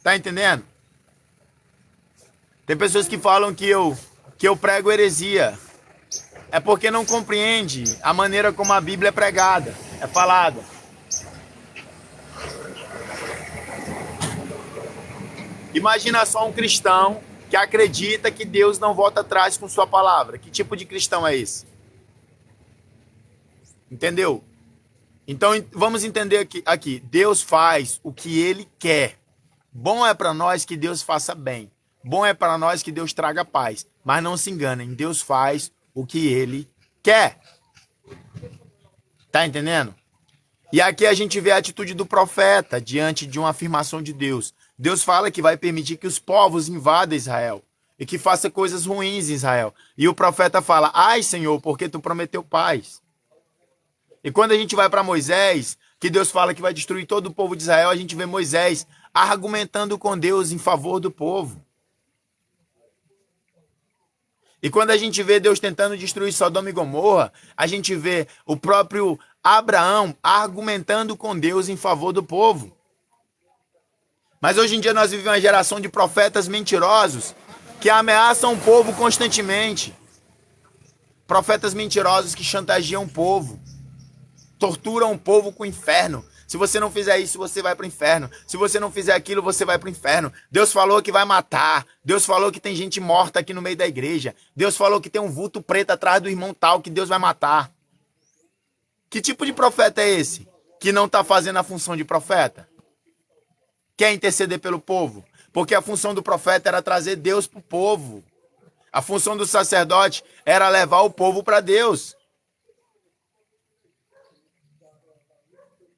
Tá entendendo? Tem pessoas que falam que eu prego heresia. É porque não compreende a maneira como a Bíblia é pregada, é falada. Imagina só um cristão que acredita que Deus não volta atrás com sua palavra. Que tipo de cristão é esse? Entendeu? Então vamos entender aqui. Deus faz o que ele quer. Bom é para nós que Deus faça bem. Bom é para nós que Deus traga paz. Mas não se enganem, Deus faz o que ele quer. Tá entendendo? E aqui a gente vê a atitude do profeta diante de uma afirmação de Deus. Deus fala que vai permitir que os povos invadam Israel e que faça coisas ruins em Israel. E o profeta fala: ai, Senhor, porque tu prometeu paz. E quando a gente vai para Moisés, que Deus fala que vai destruir todo o povo de Israel, a gente vê Moisés argumentando com Deus em favor do povo. E quando a gente vê Deus tentando destruir Sodoma e Gomorra, a gente vê o próprio Abraão argumentando com Deus em favor do povo. Mas hoje em dia nós vivemos uma geração de profetas mentirosos que ameaçam o povo constantemente. Profetas mentirosos que chantageam o povo. Torturam o povo com o inferno. Se você não fizer isso, você vai para o inferno. Se você não fizer aquilo, você vai para o inferno. Deus falou que vai matar. Deus falou que tem gente morta aqui no meio da igreja. Deus falou que tem um vulto preto atrás do irmão tal que Deus vai matar. Que tipo de profeta é esse? Que não está fazendo a função de profeta? Quer interceder pelo povo? Porque a função do profeta era trazer Deus para o povo. A função do sacerdote era levar o povo para Deus.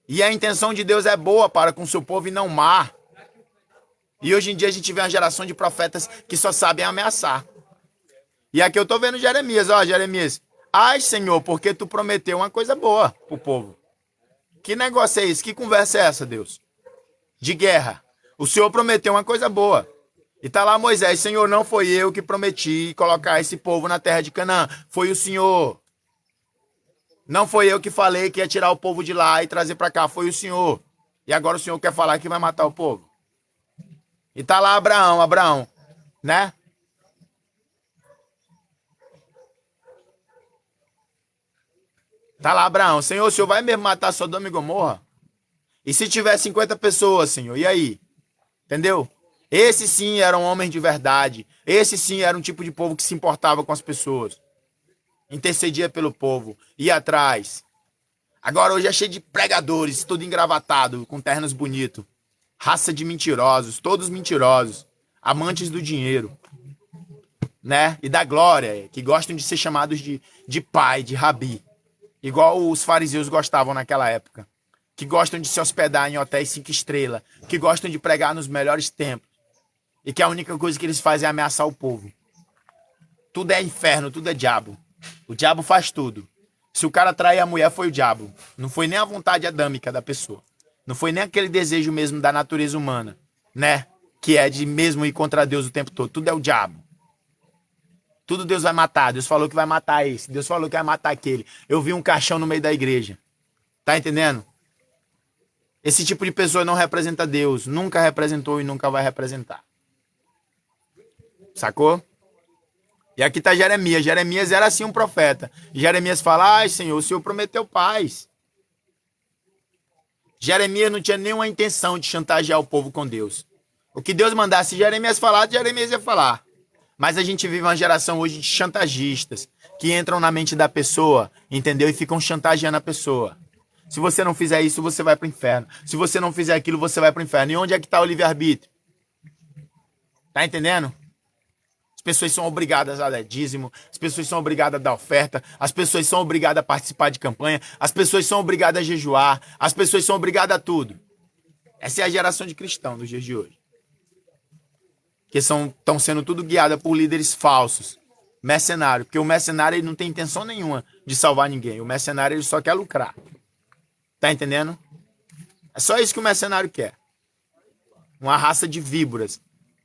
E a intenção de Deus é boa para com o seu povo e não má. E hoje em dia a gente vê uma geração de profetas que só sabem ameaçar. E aqui eu estou vendo Jeremias. Ó, Jeremias. Ai, Senhor, porque tu prometeu uma coisa boa pro povo. Que negócio é esse? Que conversa é essa, Deus? De guerra. O Senhor prometeu uma coisa boa. E tá lá Moisés: Senhor, não foi eu que prometi colocar esse povo na terra de Canaã. Foi o Senhor. Não foi eu que falei que ia tirar o povo de lá e trazer para cá. Foi o Senhor. E agora o Senhor quer falar que vai matar o povo. E tá lá Abraão, né? Tá lá Abraão: Senhor, o Senhor vai mesmo matar Sodoma e Gomorra? E se tiver 50 pessoas, Senhor, e aí? Entendeu? Esse sim era um homem de verdade. Esse sim era um tipo de povo que se importava com as pessoas. Intercedia pelo povo, ia atrás. Agora hoje é cheio de pregadores, tudo engravatado, com ternos bonitos. Raça de mentirosos, todos mentirosos. Amantes do dinheiro, né? E da glória, que gostam de ser chamados de pai, de rabi. Igual os fariseus gostavam naquela época. Que gostam de se hospedar em hotéis 5 estrelas. Que gostam de pregar nos melhores templos. E que a única coisa que eles fazem é ameaçar o povo. Tudo é inferno, tudo é diabo. O diabo faz tudo. Se o cara trair a mulher, foi o diabo. Não foi nem a vontade adâmica da pessoa. Não foi nem aquele desejo mesmo da natureza humana, né? Que é de mesmo ir contra Deus o tempo todo. Tudo é o diabo. Tudo Deus vai matar. Deus falou que vai matar esse. Deus falou que vai matar aquele. Eu vi um caixão no meio da igreja. Tá entendendo? Esse tipo de pessoa não representa Deus. Nunca representou e nunca vai representar. Sacou? E aqui está Jeremias. Jeremias era assim um profeta. Jeremias fala: ai, Senhor, o Senhor prometeu paz. Jeremias não tinha nenhuma intenção de chantagear o povo com Deus. O que Deus mandasse Jeremias falar, Jeremias ia falar. Mas a gente vive uma geração hoje de chantagistas que entram na mente da pessoa, entendeu? E ficam chantageando a pessoa. Se você não fizer isso, você vai para o inferno. Se você não fizer aquilo, você vai para o inferno. E onde é que está o livre-arbítrio? Tá entendendo? As pessoas são obrigadas a dar dízimo, as pessoas são obrigadas a dar oferta, as pessoas são obrigadas a participar de campanha, as pessoas são obrigadas a jejuar, as pessoas são obrigadas a tudo. Essa é a geração de cristãos dos dias de hoje. Que estão sendo tudo guiadas por líderes falsos, mercenários, porque o mercenário ele não tem intenção nenhuma de salvar ninguém, o mercenário ele só quer lucrar. Tá entendendo? É só isso que o mercenário quer. Uma raça de víboras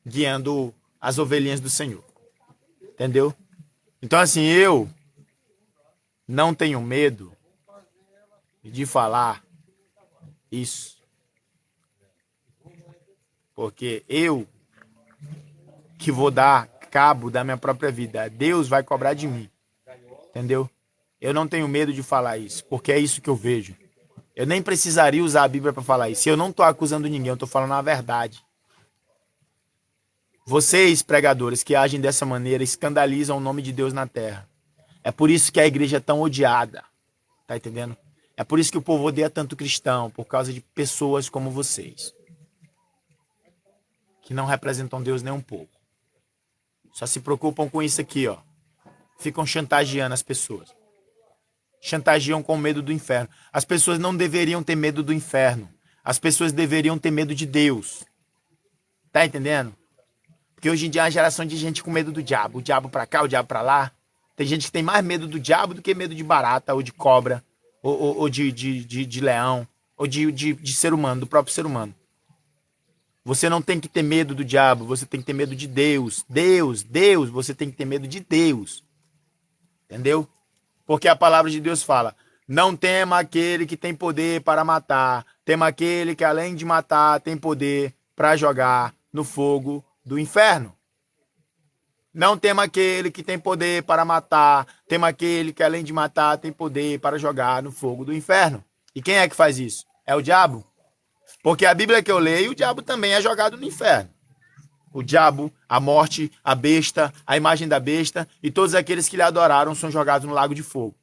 guiando as ovelhinhas do Senhor. Entendeu? Então assim, eu não tenho medo de falar isso. Porque eu que vou dar cabo da minha própria vida, Deus vai cobrar de mim. Entendeu? Eu não tenho medo de falar isso, porque é isso que eu vejo. Eu nem precisaria usar a Bíblia para falar isso. Eu não estou acusando ninguém, eu estou falando a verdade. Vocês, pregadores, que agem dessa maneira, escandalizam o nome de Deus na terra. É por isso que a igreja é tão odiada. Tá entendendo? É por isso que o povo odeia tanto cristão, por causa de pessoas como vocês, que não representam Deus nem um pouco. Só se preocupam com isso aqui, ó. Ficam chantageando as pessoas. Chantageam com medo do inferno. As pessoas não deveriam ter medo do inferno. As pessoas deveriam ter medo de Deus. Tá entendendo? Porque hoje em dia é uma geração de gente com medo do diabo. O diabo pra cá, o diabo pra lá. Tem gente que tem mais medo do diabo do que medo de barata, ou de cobra, ou de leão, ou de ser humano, do próprio ser humano. Você não tem que ter medo do diabo, você tem que ter medo de Deus. Deus, você tem que ter medo de Deus. Entendeu? Porque a palavra de Deus fala: não tema aquele que tem poder para matar, tema aquele que além de matar tem poder para jogar no fogo do inferno. Não tema aquele que tem poder para matar, tema aquele que além de matar tem poder para jogar no fogo do inferno. E quem é que faz isso? É o diabo. Porque a Bíblia que eu leio, o diabo também é jogado no inferno. O diabo, a morte, a besta, a imagem da besta e todos aqueles que lhe adoraram são jogados no lago de fogo.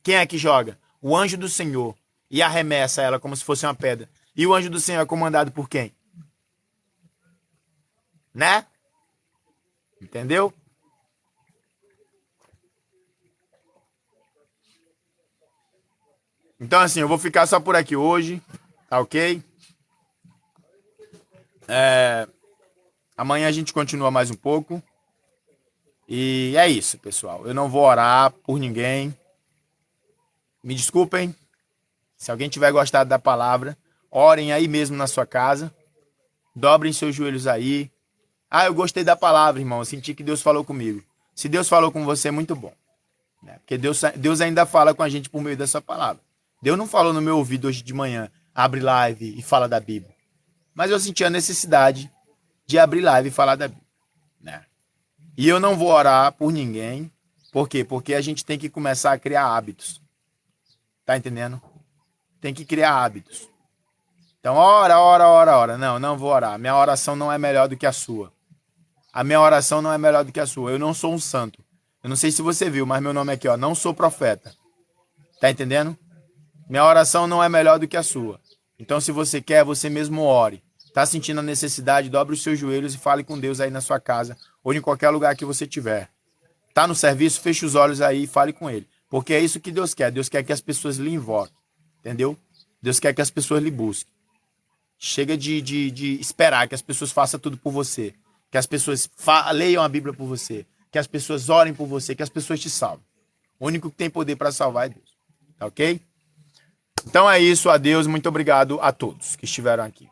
Quem é que joga? O anjo do Senhor. E arremessa ela como se fosse uma pedra. E o anjo do Senhor é comandado por quem? Né? Entendeu? Então, assim, eu vou ficar só por aqui hoje. Tá ok? Amanhã a gente continua mais um pouco. E é isso, pessoal. Eu não vou orar por ninguém. Me desculpem. Se alguém tiver gostado da palavra, orem aí mesmo na sua casa. Dobrem seus joelhos aí. Ah, eu gostei da palavra, irmão. Eu senti que Deus falou comigo. Se Deus falou com você, é muito bom. Porque Deus ainda fala com a gente por meio dessa palavra. Deus não falou no meu ouvido hoje de manhã: abre live e fala da Bíblia. Mas eu senti a necessidade de abrir live e falar da Bíblia. Né? E eu não vou orar por ninguém. Por quê? Porque a gente tem que começar a criar hábitos. Tá entendendo? Tem que criar hábitos. Então, ora. Não vou orar. Minha oração não é melhor do que a sua. A minha oração não é melhor do que a sua. Eu não sou um santo. Eu não sei se você viu, mas meu nome aqui, ó, não sou profeta. Tá entendendo? Minha oração não é melhor do que a sua. Então, se você quer, você mesmo ore. Tá sentindo a necessidade, dobre os seus joelhos e fale com Deus aí na sua casa ou em qualquer lugar que você tiver. Tá no serviço, feche os olhos aí e fale com Ele. Porque é isso que Deus quer. Deus quer que as pessoas lhe invoquem. Entendeu? Deus quer que as pessoas lhe busquem. Chega de esperar que as pessoas façam tudo por você. Que as pessoas leiam a Bíblia por você. Que as pessoas orem por você. Que as pessoas te salvem. O único que tem poder para salvar é Deus. Tá ok? Então é isso. Adeus. Muito obrigado a todos que estiveram aqui.